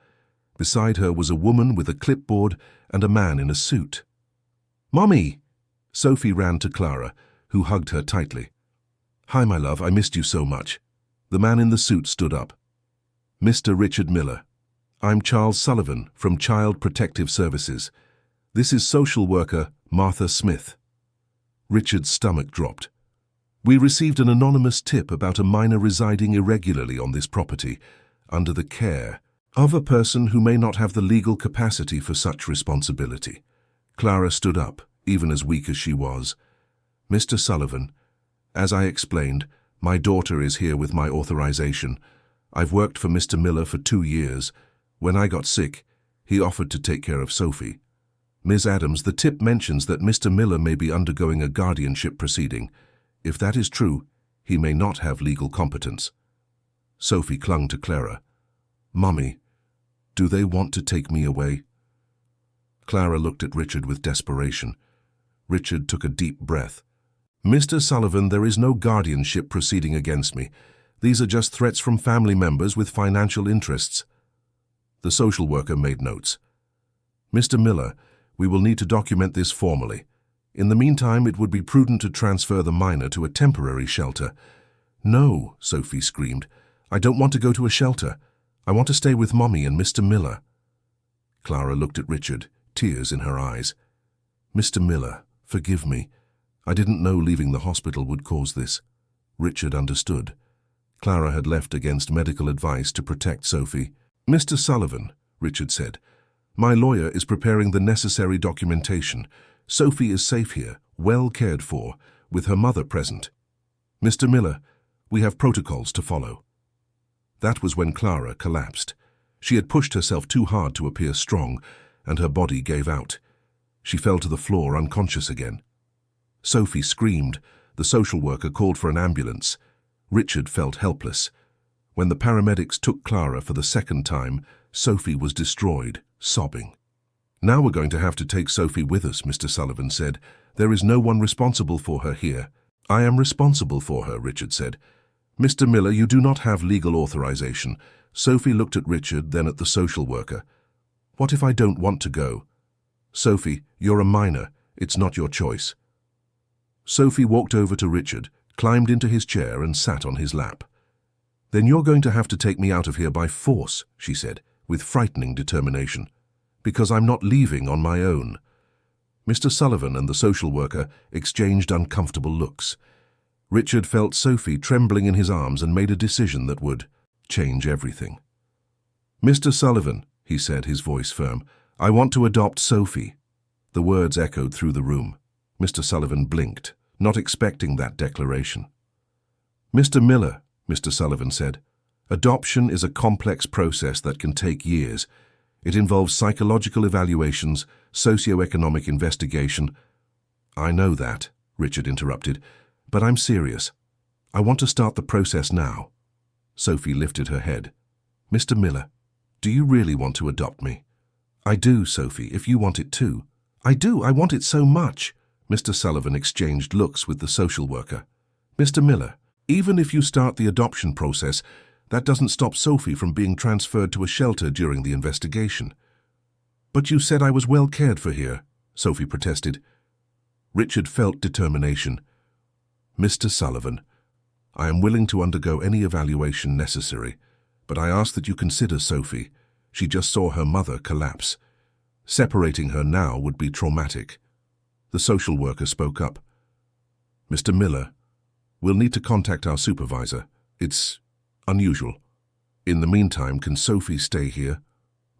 Beside her was a woman with a clipboard and a man in a suit. "Mommy!" Sophie ran to Clara, who hugged her tightly. "Hi, my love, I missed you so much." The man in the suit stood up. "Mr. Richard Miller, I'm Charles Sullivan from Child Protective Services. This is social worker Martha Smith." Richard's stomach dropped. "We received an anonymous tip about a minor residing irregularly on this property, under the care of a person who may not have the legal capacity for such responsibility." Clara stood up, even as weak as she was. "Mr. Sullivan, as I explained, my daughter is here with my authorization. I've worked for Mr. Miller for 2 years. When I got sick, he offered to take care of Sophie. Ms. Adams, the tip mentions that Mr. Miller may be undergoing a guardianship proceeding. If that is true, he may not have legal competence." Sophie clung to Clara. "Mummy, do they want to take me away?" Clara looked at Richard with desperation. Richard took a deep breath. "Mr. Sullivan, there is no guardianship proceeding against me. These are just threats from family members with financial interests." The social worker made notes. "Mr. Miller, we will need to document this formally. In the meantime, it would be prudent to transfer the minor to a temporary shelter." "No," Sophie screamed. "I don't want to go to a shelter. I want to stay with Mommy and Mr. Miller." Clara looked at Richard, tears in her eyes. "Mr. Miller, forgive me. I didn't know leaving the hospital would cause this." Richard understood. Clara had left against medical advice to protect Sophie. "Mr. Sullivan," Richard said, "my lawyer is preparing the necessary documentation. Sophie is safe here, well cared for, with her mother present. Mr. Miller, we have protocols to follow." That was when Clara collapsed. She had pushed herself too hard to appear strong, and her body gave out. She fell to the floor unconscious again. Sophie screamed. The social worker called for an ambulance. Richard felt helpless. When the paramedics took Clara for the second time, Sophie was destroyed, sobbing. "Now we're going to have to take Sophie with us," Mr. Sullivan said. "There is no one responsible for her here." "I am responsible for her," Richard said. "Mr. Miller, you do not have legal authorization." Sophie looked at Richard, then at the social worker. "What if I don't want to go?" "Sophie, you're a minor. It's not your choice." Sophie walked over to Richard, climbed into his chair and sat on his lap. "Then you're going to have to take me out of here by force," she said, with frightening determination, "because I'm not leaving on my own." Mr. Sullivan and the social worker exchanged uncomfortable looks. Richard felt Sophie trembling in his arms and made a decision that would change everything. "Mr. Sullivan," he said, his voice firm, "I want to adopt Sophie." The words echoed through the room. Mr. Sullivan blinked, not expecting that declaration. "Mr. Miller," Mr. Sullivan said, "adoption is a complex process that can take years. It involves psychological evaluations, socio-economic investigation." "I know that," Richard interrupted, "but I'm serious. I want to start the process now." Sophie lifted her head. "Mr. Miller, do you really want to adopt me?" "I do, Sophie, if you want it too." "I do, I want it so much." Mr. Sullivan exchanged looks with the social worker. "Mr. Miller, even if you start the adoption process, that doesn't stop Sophie from being transferred to a shelter during the investigation." "But you said I was well cared for here," Sophie protested. Richard felt determination. "Mr. Sullivan, I am willing to undergo any evaluation necessary, but I ask that you consider Sophie. She just saw her mother collapse. Separating her now would be traumatic." The social worker spoke up. "Mr. Miller, we'll need to contact our supervisor. It's unusual. In the meantime, can Sophie stay here?"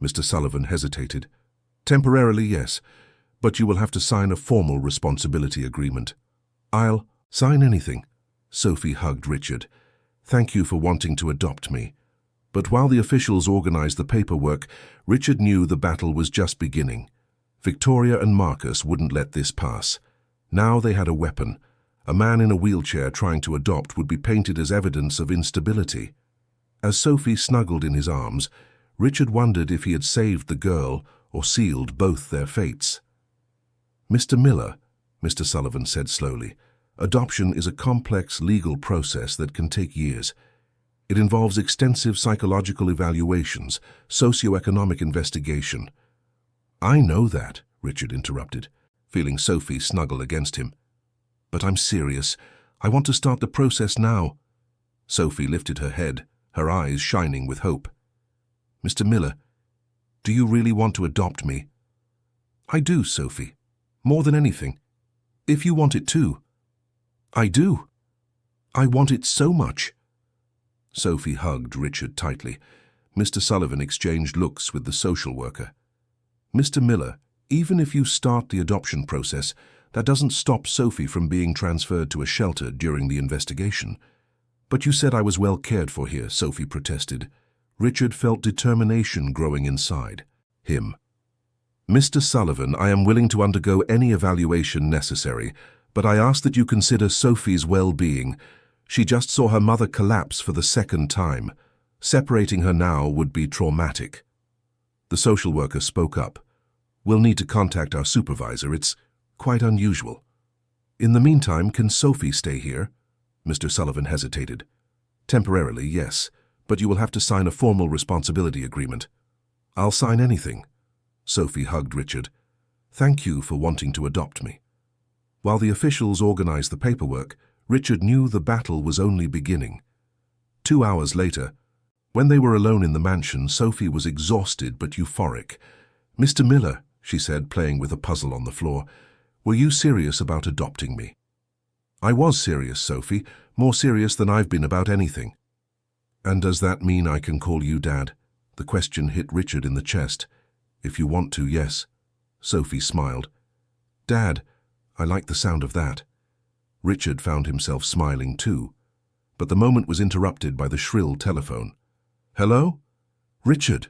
Mr. Sullivan hesitated. "Temporarily, yes, but you will have to sign a formal responsibility agreement." "I'll sign anything." Sophie hugged Richard. "Thank you for wanting to adopt me." But while the officials organized the paperwork, Richard knew the battle was just beginning. Victoria and Marcus wouldn't let this pass. Now they had a weapon. A man in a wheelchair trying to adopt would be painted as evidence of instability. As Sophie snuggled in his arms, Richard wondered if he had saved the girl or sealed both their fates. "Mr. Miller," Mr. Sullivan said slowly, "adoption is a complex legal process that can take years. It involves extensive psychological evaluations, socio-economic investigation." "I know that," Richard interrupted, feeling Sophie snuggle against him. "But I'm serious. I want to start the process now." Sophie lifted her head, her eyes shining with hope. "Mr. Miller, do you really want to adopt me?" "I do, Sophie. More than anything. If you want it too." "I do. I want it so much." Sophie hugged Richard tightly. Mr. Sullivan exchanged looks with the social worker. "Mr. Miller, even if you start the adoption process, that doesn't stop Sophie from being transferred to a shelter during the investigation." "But you said I was well cared for here," Sophie protested. Richard felt determination growing inside him. "Mr. Sullivan, I am willing to undergo any evaluation necessary, but I ask that you consider Sophie's well-being. She just saw her mother collapse for the second time. Separating her now would be traumatic." The social worker spoke up. "We'll need to contact our supervisor. It's quite unusual." "In the meantime, can Sophie stay here?" Mr. Sullivan hesitated. "Temporarily, yes, but you will have to sign a formal responsibility agreement." "I'll sign anything." Sophie hugged Richard. "Thank you for wanting to adopt me." While the officials organized the paperwork, Richard knew the battle was only beginning. 2 hours later, when they were alone in the mansion, Sophie was exhausted but euphoric. "Mr. Miller," she said, playing with a puzzle on the floor, "were you serious about adopting me?" "I was serious, Sophie, more serious than I've been about anything." "And does that mean I can call you Dad?" The question hit Richard in the chest. "If you want to, yes." Sophie smiled. "Dad, I like the sound of that." Richard found himself smiling too, but the moment was interrupted by the shrill telephone. "Hello? Richard?"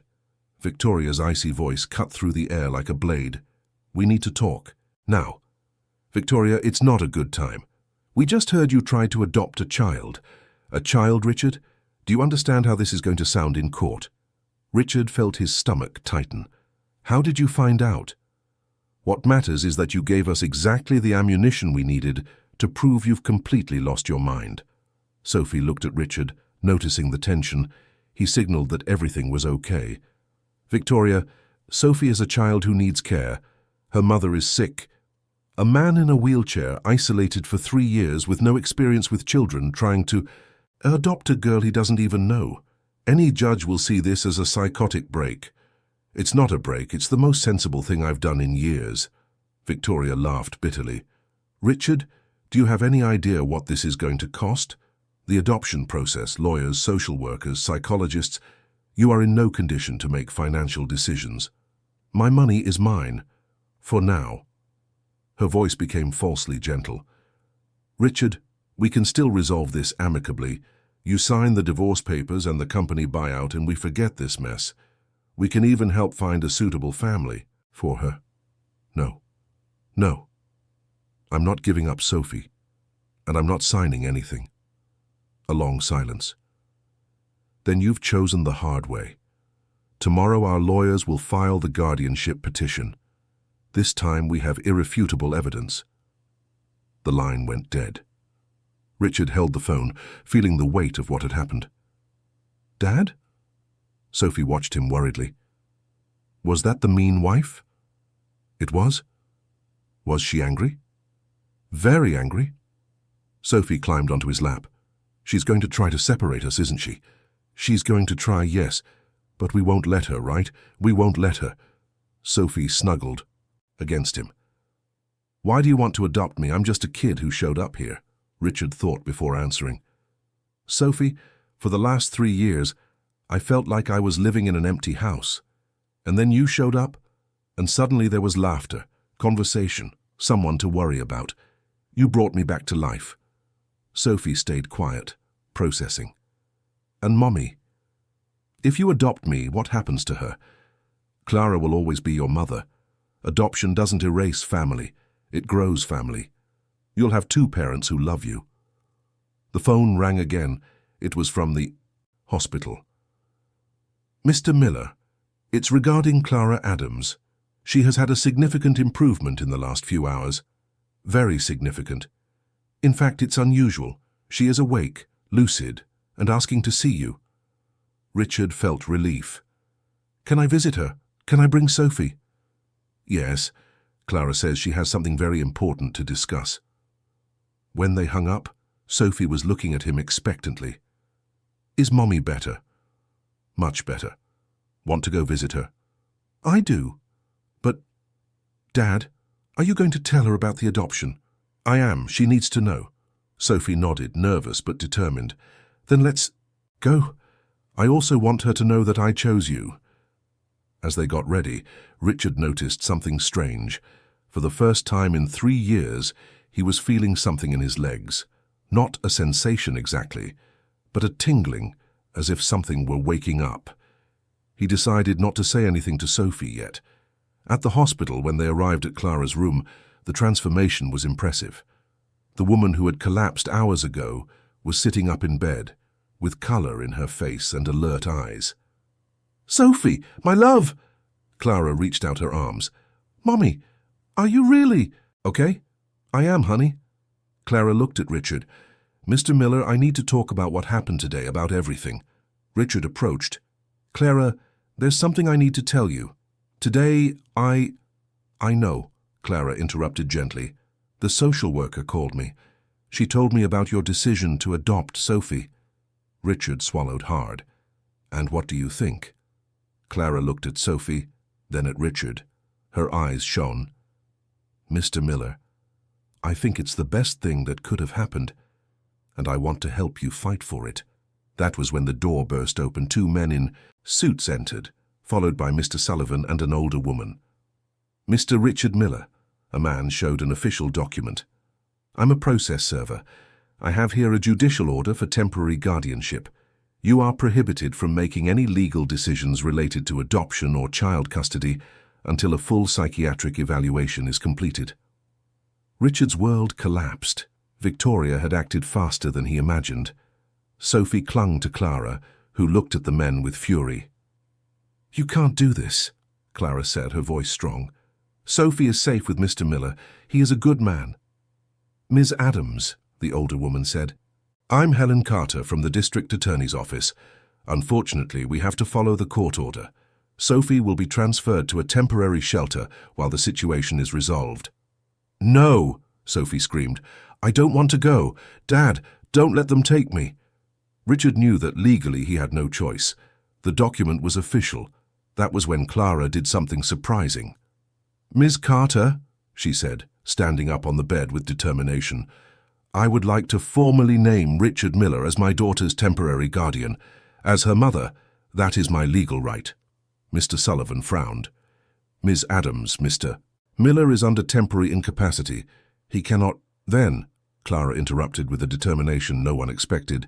Victoria's icy voice cut through the air like a blade. "We need to talk. Now." "Victoria, it's not a good time. We just heard you tried to adopt a child." "A child, Richard? Do you understand how this is going to sound in court?" Richard felt his stomach tighten. "How did you find out?" "What matters is that you gave us exactly the ammunition we needed to prove you've completely lost your mind." Sophie looked at Richard, noticing the tension. He signaled that everything was okay. "Victoria, Sophie is a child who needs care. Her mother is sick. A man in a wheelchair, isolated for 3 years with no experience with children, trying to adopt a girl he doesn't even know. Any judge will see this as a psychotic break." "It's not a break. It's the most sensible thing I've done in years." Victoria laughed bitterly. Richard, do you have any idea what this is going to cost? The adoption process, lawyers, social workers, psychologists, you are in no condition to make financial decisions. My money is mine. For now. Her voice became falsely gentle. Richard, we can still resolve this amicably. You sign the divorce papers and the company buyout and we forget this mess. We can even help find a suitable family for her. No. No. I'm not giving up Sophie, and I'm not signing anything. A long silence. Then you've chosen the hard way. Tomorrow our lawyers will file the guardianship petition. This time we have irrefutable evidence. The line went dead. Richard held the phone, feeling the weight of what had happened. Dad? Sophie watched him worriedly. Was that the mean wife? It was? Was she angry? Very angry. Sophie climbed onto his lap. She's going to try to separate us, isn't she? She's going to try, yes. But we won't let her, right? We won't let her. Sophie snuggled against him. Why do you want to adopt me? I'm just a kid who showed up here, Richard thought before answering. Sophie, for the last 3 years, I felt like I was living in an empty house. And then you showed up, and suddenly there was laughter, conversation, someone to worry about. You brought me back to life. Sophie stayed quiet, processing. And Mommy, if you adopt me, what happens to her? Clara will always be your mother. Adoption doesn't erase family, it grows family. You'll have 2 parents who love you. The phone rang again. It was from the hospital. Mr. Miller, it's regarding Clara Adams. She has had a significant improvement in the last few hours. Very significant. In fact, it's unusual. She is awake, lucid, and asking to see you. Richard felt relief. Can I visit her? Can I bring Sophie? Yes. Clara says she has something very important to discuss. When they hung up, Sophie was looking at him expectantly. Is Mommy better? Much better. Want to go visit her? I do. But, Dad, are you going to tell her about the adoption? I am. She needs to know. Sophie nodded, nervous but determined. Then let's go. I also want her to know that I chose you. As they got ready, Richard noticed something strange. For the first time in 3 years, he was feeling something in his legs. Not a sensation exactly, but a tingling, as if something were waking up. He decided not to say anything to Sophie yet. At the hospital, when they arrived at Clara's room, the transformation was impressive. The woman who had collapsed hours ago was sitting up in bed, with color in her face and alert eyes. Sophie, my love! Clara reached out her arms. Mommy, are you really? Okay? I am, honey. Clara looked at Richard. Mr. Miller, I need to talk about what happened today, about everything. Richard approached. Clara, there's something I need to tell you. Today, I know, Clara interrupted gently. The social worker called me. She told me about your decision to adopt Sophie. Richard swallowed hard. And what do you think? Clara looked at Sophie, then at Richard. Her eyes shone. Mr. Miller, I think it's the best thing that could have happened, and I want to help you fight for it. That was when the door burst open. 2 men in suits entered, followed by Mr. Sullivan and an older woman. Mr. Richard Miller, a man showed an official document. I'm a process server. I have here a judicial order for temporary guardianship. You are prohibited from making any legal decisions related to adoption or child custody until a full psychiatric evaluation is completed. Richard's world collapsed. Victoria had acted faster than he imagined. Sophie clung to Clara, who looked at the men with fury. You can't do this, Clara said, her voice strong. Sophie is safe with Mr. Miller. He is a good man. Ms. Adams, the older woman said. I'm Helen Carter from the District Attorney's Office. Unfortunately, we have to follow the court order. Sophie will be transferred to a temporary shelter while the situation is resolved. No, Sophie screamed. I don't want to go. Dad, don't let them take me. Richard knew that legally he had no choice. The document was official. That was when Clara did something surprising. Ms. Carter, she said, standing up on the bed with determination. "I would like to formally name Richard Miller as my daughter's temporary guardian. As her mother, that is my legal right." Mr. Sullivan frowned. "Ms. Adams, Mr. Miller is under temporary incapacity. He cannot—" "Then," Clara interrupted with a determination no one expected,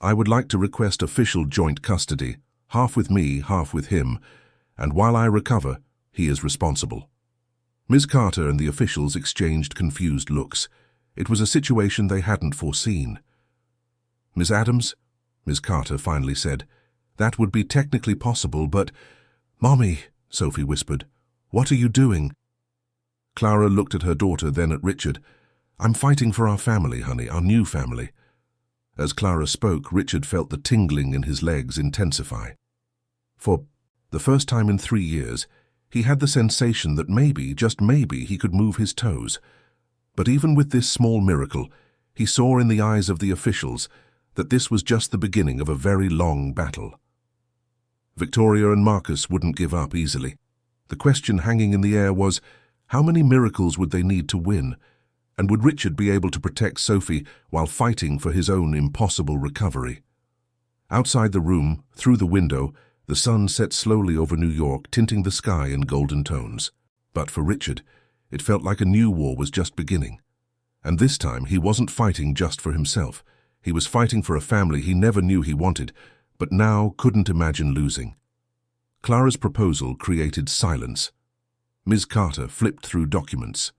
"I would like to request official joint custody, half with me, half with him, and while I recover, he is responsible." Ms. Carter and the officials exchanged confused looks. It was a situation they hadn't foreseen. "Ms. Adams," Ms. Carter finally said, "that would be technically possible, but—" "Mommy," Sophie whispered, "what are you doing?" Clara looked at her daughter, then at Richard. "I'm fighting for our family, honey, our new family." As Clara spoke, Richard felt the tingling in his legs intensify. For the first time in 3 years, he had the sensation that maybe, just maybe, he could move his toes. But even with this small miracle, he saw in the eyes of the officials that this was just the beginning of a very long battle. Victoria and Marcus wouldn't give up easily. The question hanging in the air was, how many miracles would they need to win? And would Richard be able to protect Sophie while fighting for his own impossible recovery? Outside the room, through the window, the sun set slowly over New York, tinting the sky in golden tones. But for Richard, it felt like a new war was just beginning. And this time he wasn't fighting just for himself. He was fighting for a family he never knew he wanted, but now couldn't imagine losing. Clara's proposal created silence. Ms. Carter flipped through documents.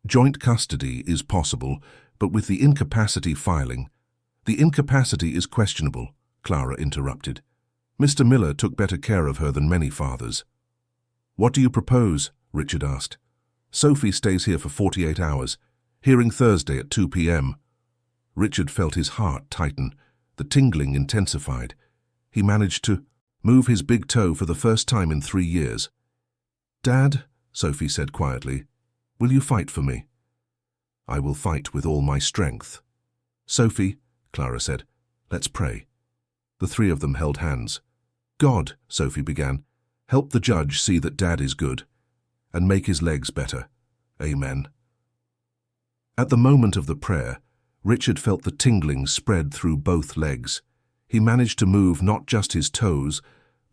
"Joint custody is possible, but with the incapacity filing—" "The incapacity is questionable," Clara interrupted. "Mr. Miller took better care of her than many fathers." "What do you propose?" Richard asked. "Sophie stays here for 48 hours, hearing Thursday at 2 p.m. Richard felt his heart tighten. The tingling intensified. He managed to move his big toe for the first time in 3 years. "Dad," Sophie said quietly, "will you fight for me?" "I will fight with all my strength." "Sophie," Clara said, "let's pray." The three of them held hands. "God," Sophie began, "help the judge see that Dad is good, and make his legs better. Amen." At the moment of the prayer, Richard felt the tingling spread through both legs. He managed to move not just his toes,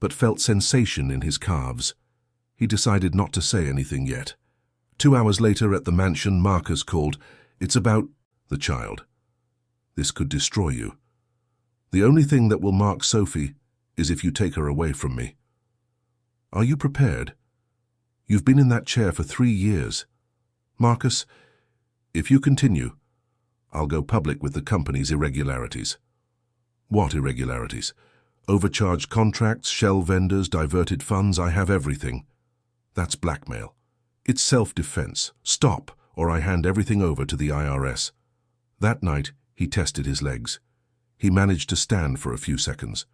but felt sensation in his calves. He decided not to say anything yet. 2 hours later at the mansion, Marcus called. "It's about the child. This could destroy you. The only thing that will mark Sophie is if you take her away from me. Are you prepared? You've been in that chair for 3 years. Marcus, if you continue, I'll go public with the company's irregularities." "What irregularities?" "Overcharged contracts, shell vendors, diverted funds. I have everything." "That's blackmail. It's self-defense. Stop, or I hand everything over to the IRS. That night, he tested his legs. He managed to stand for a few seconds.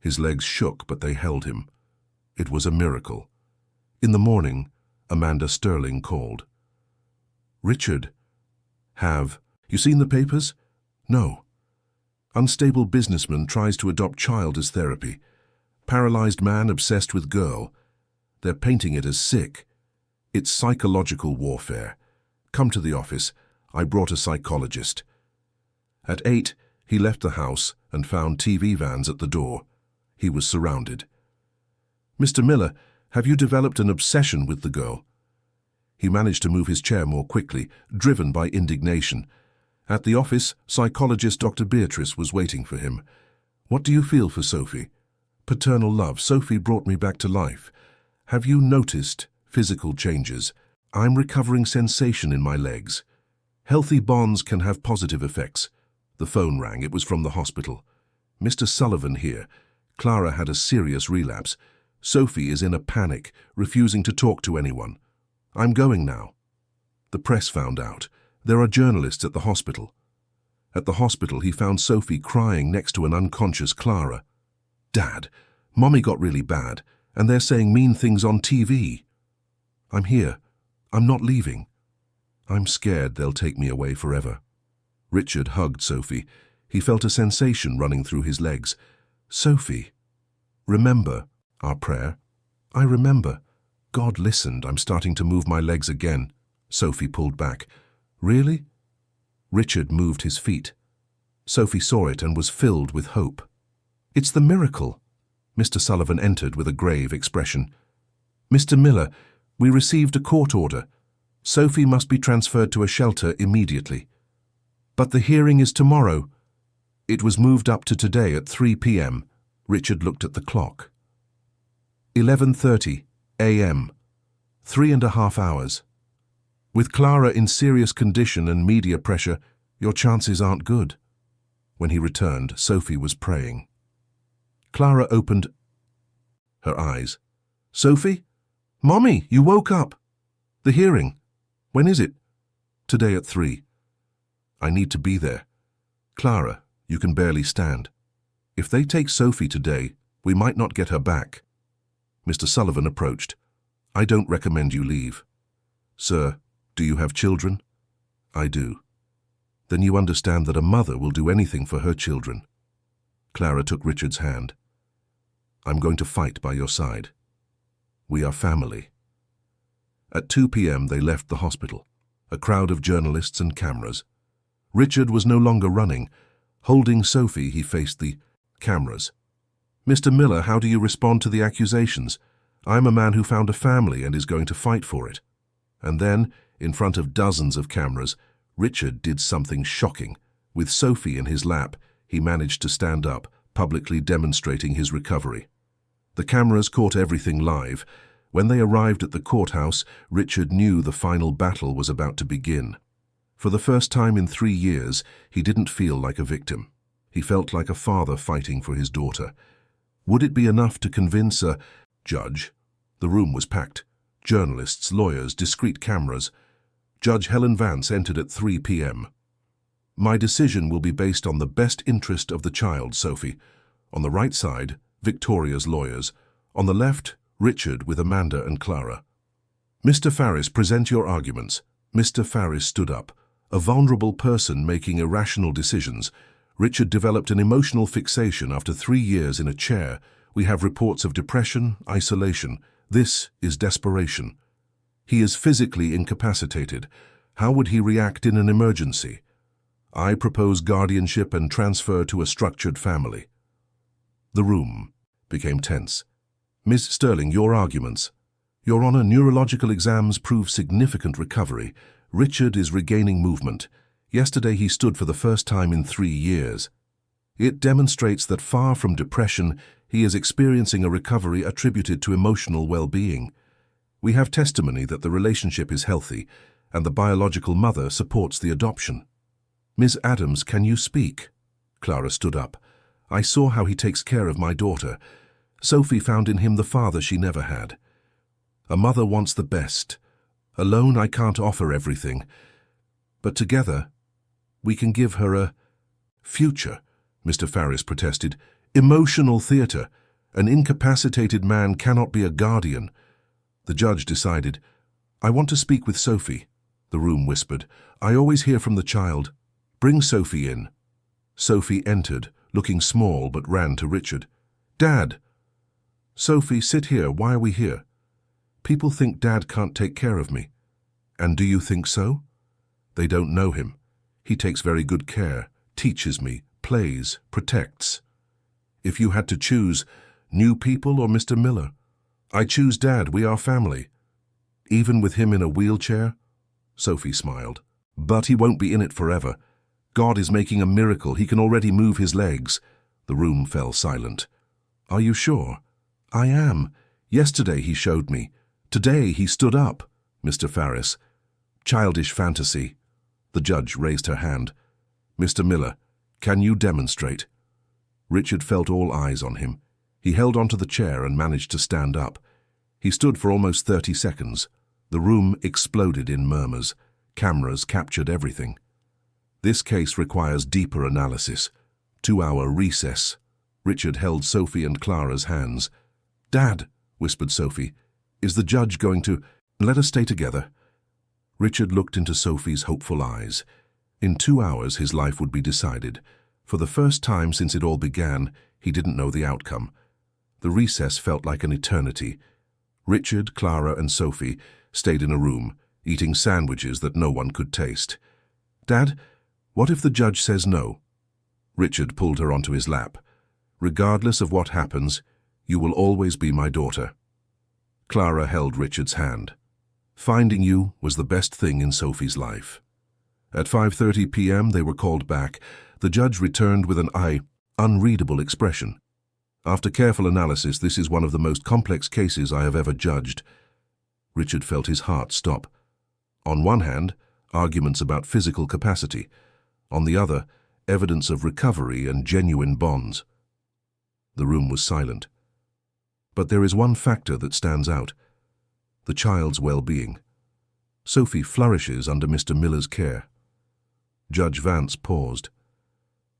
His legs shook, but they held him. It was a miracle. In the morning, Amanda Sterling called. "Richard, have you seen the papers?" "No." "Unstable businessman tries to adopt child as therapy. Paralyzed man obsessed with girl. They're painting it as sick. It's psychological warfare. Come to the office. I brought a psychologist." At 8, he left the house and found TV vans at the door. He was surrounded. "Mr. Miller, have you developed an obsession with the girl?" He managed to move his chair more quickly, driven by indignation. At the office, psychologist Dr. Beatrice was waiting for him. "What do you feel for Sophie?" "Paternal love. Sophie brought me back to life. Have you noticed physical changes? I'm recovering sensation in my legs. Healthy bonds can have positive effects." The phone rang. It was from the hospital. "Mr. Sullivan here. Clara had a serious relapse. Sophie is in a panic, refusing to talk to anyone. I'm going now." The press found out. There are journalists at the hospital. At the hospital, he found Sophie crying next to an unconscious Clara. "Dad, Mommy got really bad, and they're saying mean things on TV. I'm here. I'm not leaving. I'm scared they'll take me away forever." Richard hugged Sophie. He felt a sensation running through his legs. "Sophie, remember our prayer?" "I remember. God listened. I'm starting to move my legs again." Sophie pulled back. Really? Richard moved his feet. Sophie saw it and was filled with hope. It's the miracle. Mr. Sullivan entered with a grave expression. Mr. Miller, we received a court order. Sophie must be transferred to a shelter immediately. But the hearing is tomorrow. It was moved up to today at 3 p.m. Richard looked at the clock. 11:30 a.m. 3.5 hours. With Clara in serious condition and media pressure, your chances aren't good. When he returned, Sophie was praying. Clara opened her eyes. Sophie? Mommy, you woke up. The hearing. When is it? Today at 3. I need to be there. Clara, you can barely stand. If they take Sophie today, we might not get her back. Mr. Sullivan approached. I don't recommend you leave. Sir, do you have children? I do. Then you understand that a mother will do anything for her children. Clara took Richard's hand. I'm going to fight by your side. We are family. At 2 p.m. they left the hospital, a crowd of journalists and cameras. Richard was no longer running. Holding Sophie, he faced the cameras. Mr. Miller, how do you respond to the accusations? I'm a man who found a family and is going to fight for it. And then, in front of dozens of cameras, Richard did something shocking. With Sophie in his lap, he managed to stand up, publicly demonstrating his recovery. The cameras caught everything live. When they arrived at the courthouse, Richard knew the final battle was about to begin. For the first time in 3 years, he didn't feel like a victim. He felt like a father fighting for his daughter. Would it be enough to convince a judge? The room was packed. Journalists, lawyers, discreet cameras. Judge Helen Vance entered at 3 p.m. My decision will be based on the best interest of the child, Sophie. On the right side, Victoria's lawyers. On the left, Richard with Amanda and Clara. Mr. Farris, present your arguments. Mr. Farris stood up. A vulnerable person making irrational decisions. Richard developed an emotional fixation after 3 years in a chair. We have reports of depression, isolation. This is desperation. He is physically incapacitated. How would he react in an emergency? I propose guardianship and transfer to a structured family. The room became tense. Ms. Sterling, your arguments. Your Honor, neurological exams prove significant recovery. Richard is regaining movement. Yesterday he stood for the first time in 3 years. It demonstrates that far from depression, he is experiencing a recovery attributed to emotional well-being. We have testimony that the relationship is healthy, and the biological mother supports the adoption. Ms. Adams, can you speak? Clara stood up. I saw how he takes care of my daughter. Sophie found in him the father she never had. A mother wants the best. Alone I can't offer everything. But together, we can give her a future, Mr. Farris protested. Emotional theatre. An incapacitated man cannot be a guardian. The judge decided. I want to speak with Sophie, the room whispered. I always hear from the child. Bring Sophie in. Sophie entered, looking small, but ran to Richard. Dad! Sophie, sit here. Why are we here? People think Dad can't take care of me. And do you think so? They don't know him. He takes very good care, teaches me, plays, protects. If you had to choose, new people or Mr. Miller? I choose Dad. We are family. Even with him in a wheelchair? Sophie smiled. But he won't be in it forever. God is making a miracle. He can already move his legs. The room fell silent. Are you sure? I am. Yesterday he showed me. Today he stood up. Mr. Farris. Childish fantasy. The judge raised her hand. Mr. Miller, can you demonstrate? Richard felt all eyes on him. He held onto the chair and managed to stand up. He stood for almost 30 seconds. The room exploded in murmurs. Cameras captured everything. This case requires deeper analysis. 2-hour recess. Richard held Sophie and Clara's hands. Dad, whispered Sophie, is the judge going to let us stay together? Richard looked into Sophie's hopeful eyes. In 2 hours his life would be decided. For the first time since it all began, he didn't know the outcome. The recess felt like an eternity. Richard, Clara, and Sophie stayed in a room, eating sandwiches that no one could taste. "Dad, what if the judge says no?" Richard pulled her onto his lap. "Regardless of what happens, you will always be my daughter." Clara held Richard's hand. Finding you was the best thing in Sophie's life. At 5:30 p.m. they were called back. The judge returned with an unreadable expression. "After careful analysis, this is one of the most complex cases I have ever judged." Richard felt his heart stop. On one hand, arguments about physical capacity. On the other, evidence of recovery and genuine bonds. The room was silent. But there is one factor that stands out: the child's well-being. Sophie flourishes under Mr. Miller's care. Judge Vance paused.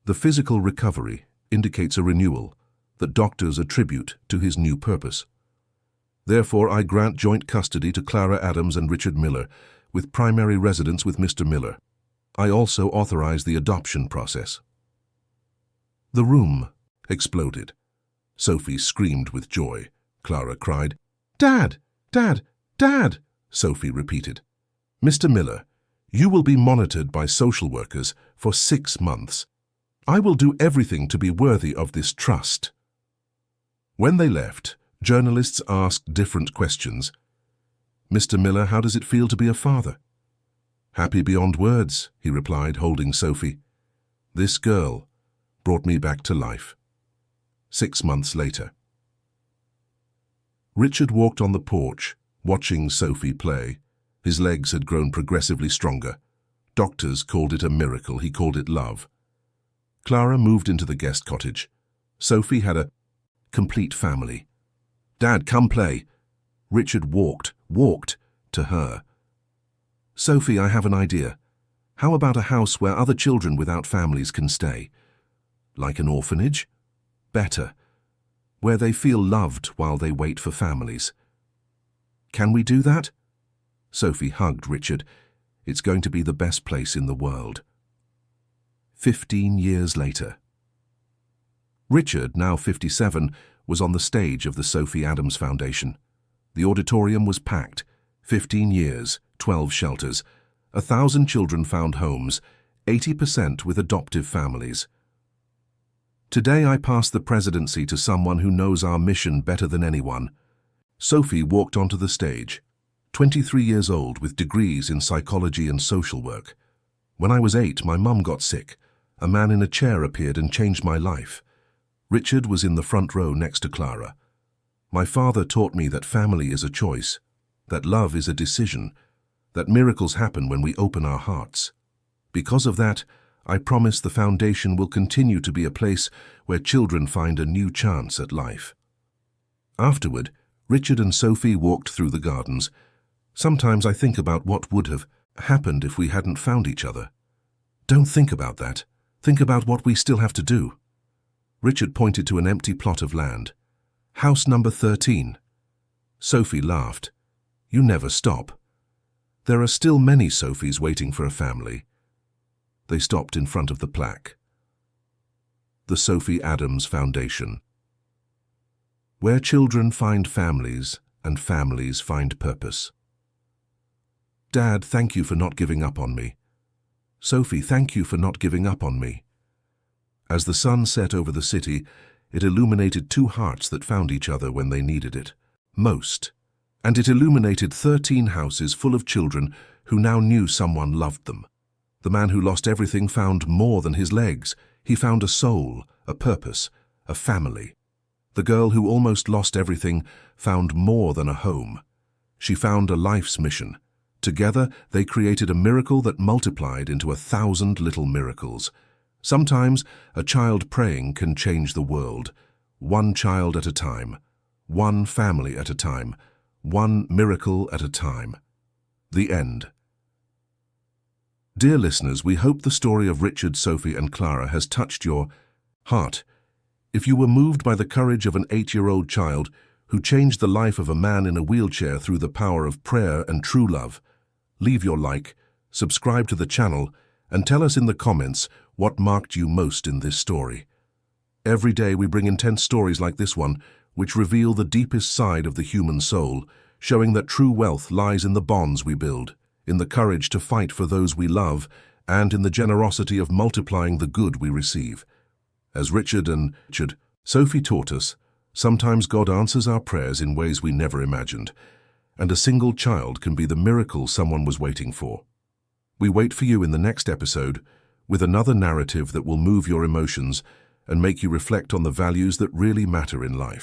The physical recovery indicates a renewal that doctors attribute to his new purpose. Therefore, I grant joint custody to Clara Adams and Richard Miller, with primary residence with Mr. Miller. I also authorize the adoption process. The room exploded. Sophie screamed with joy. Clara cried, "Dad! Dad! Dad!" Sophie repeated. "Mr. Miller, you will be monitored by social workers for 6 months. I will do everything to be worthy of this trust." When they left, journalists asked different questions. "Mr. Miller, how does it feel to be a father?" "Happy beyond words," he replied, holding Sophie. "This girl brought me back to life." 6 months later. Richard walked on the porch, watching Sophie play. His legs had grown progressively stronger. Doctors called it a miracle. He called it love. Clara moved into the guest cottage. Sophie had a complete family. "Dad, come play." Richard walked to her. "Sophie, I have an idea. How about a house where other children without families can stay? Like an orphanage? Better. Where they feel loved while they wait for families. Can we do that?" Sophie hugged Richard. "It's going to be the best place in the world." 15 years later. Richard, now 57, was on the stage of the Sophie Adams Foundation. The auditorium was packed. 15 years, 12 shelters, 1,000 children found homes, 80% with adoptive families. Today I pass the presidency to someone who knows our mission better than anyone. Sophie walked onto the stage, 23 years old with degrees in psychology and social work. "When I was 8, my mum got sick. A man in a chair appeared and changed my life." Richard was in the front row next to Clara. "My father taught me that family is a choice, that love is a decision, that miracles happen when we open our hearts. Because of that, I promise the foundation will continue to be a place where children find a new chance at life." Afterward, Richard and Sophie walked through the gardens. "Sometimes I think about what would have happened if we hadn't found each other." "Don't think about that. Think about what we still have to do." Richard pointed to an empty plot of land. "House number 13. Sophie laughed. "You never stop. There are still many Sophies waiting for a family." They stopped in front of the plaque. The Sophie Adams Foundation. Where children find families and families find purpose. "Dad, thank you for not giving up on me." "Sophie, thank you for not giving up on me." As the sun set over the city, it illuminated 2 hearts that found each other when they needed it most. And it illuminated 13 houses full of children who now knew someone loved them. The man who lost everything found more than his legs. He found a soul, a purpose, a family. The girl who almost lost everything found more than a home. She found a life's mission. Together, they created a miracle that multiplied into 1,000 little miracles. Sometimes, a child praying can change the world. One child at a time. One family at a time. One miracle at a time. The end. Dear listeners, we hope the story of Richard, Sophie, and Clara has touched your heart. If you were moved by the courage of an 8-year-old child who changed the life of a man in a wheelchair through the power of prayer and true love, leave your like, subscribe to the channel, and tell us in the comments what marked you most in this story. Every day we bring intense stories like this one, which reveal the deepest side of the human soul, showing that true wealth lies in the bonds we build, in the courage to fight for those we love, and in the generosity of multiplying the good we receive. As Sophie taught us, sometimes God answers our prayers in ways we never imagined, and a single child can be the miracle someone was waiting for. We wait for you in the next episode with another narrative that will move your emotions and make you reflect on the values that really matter in life.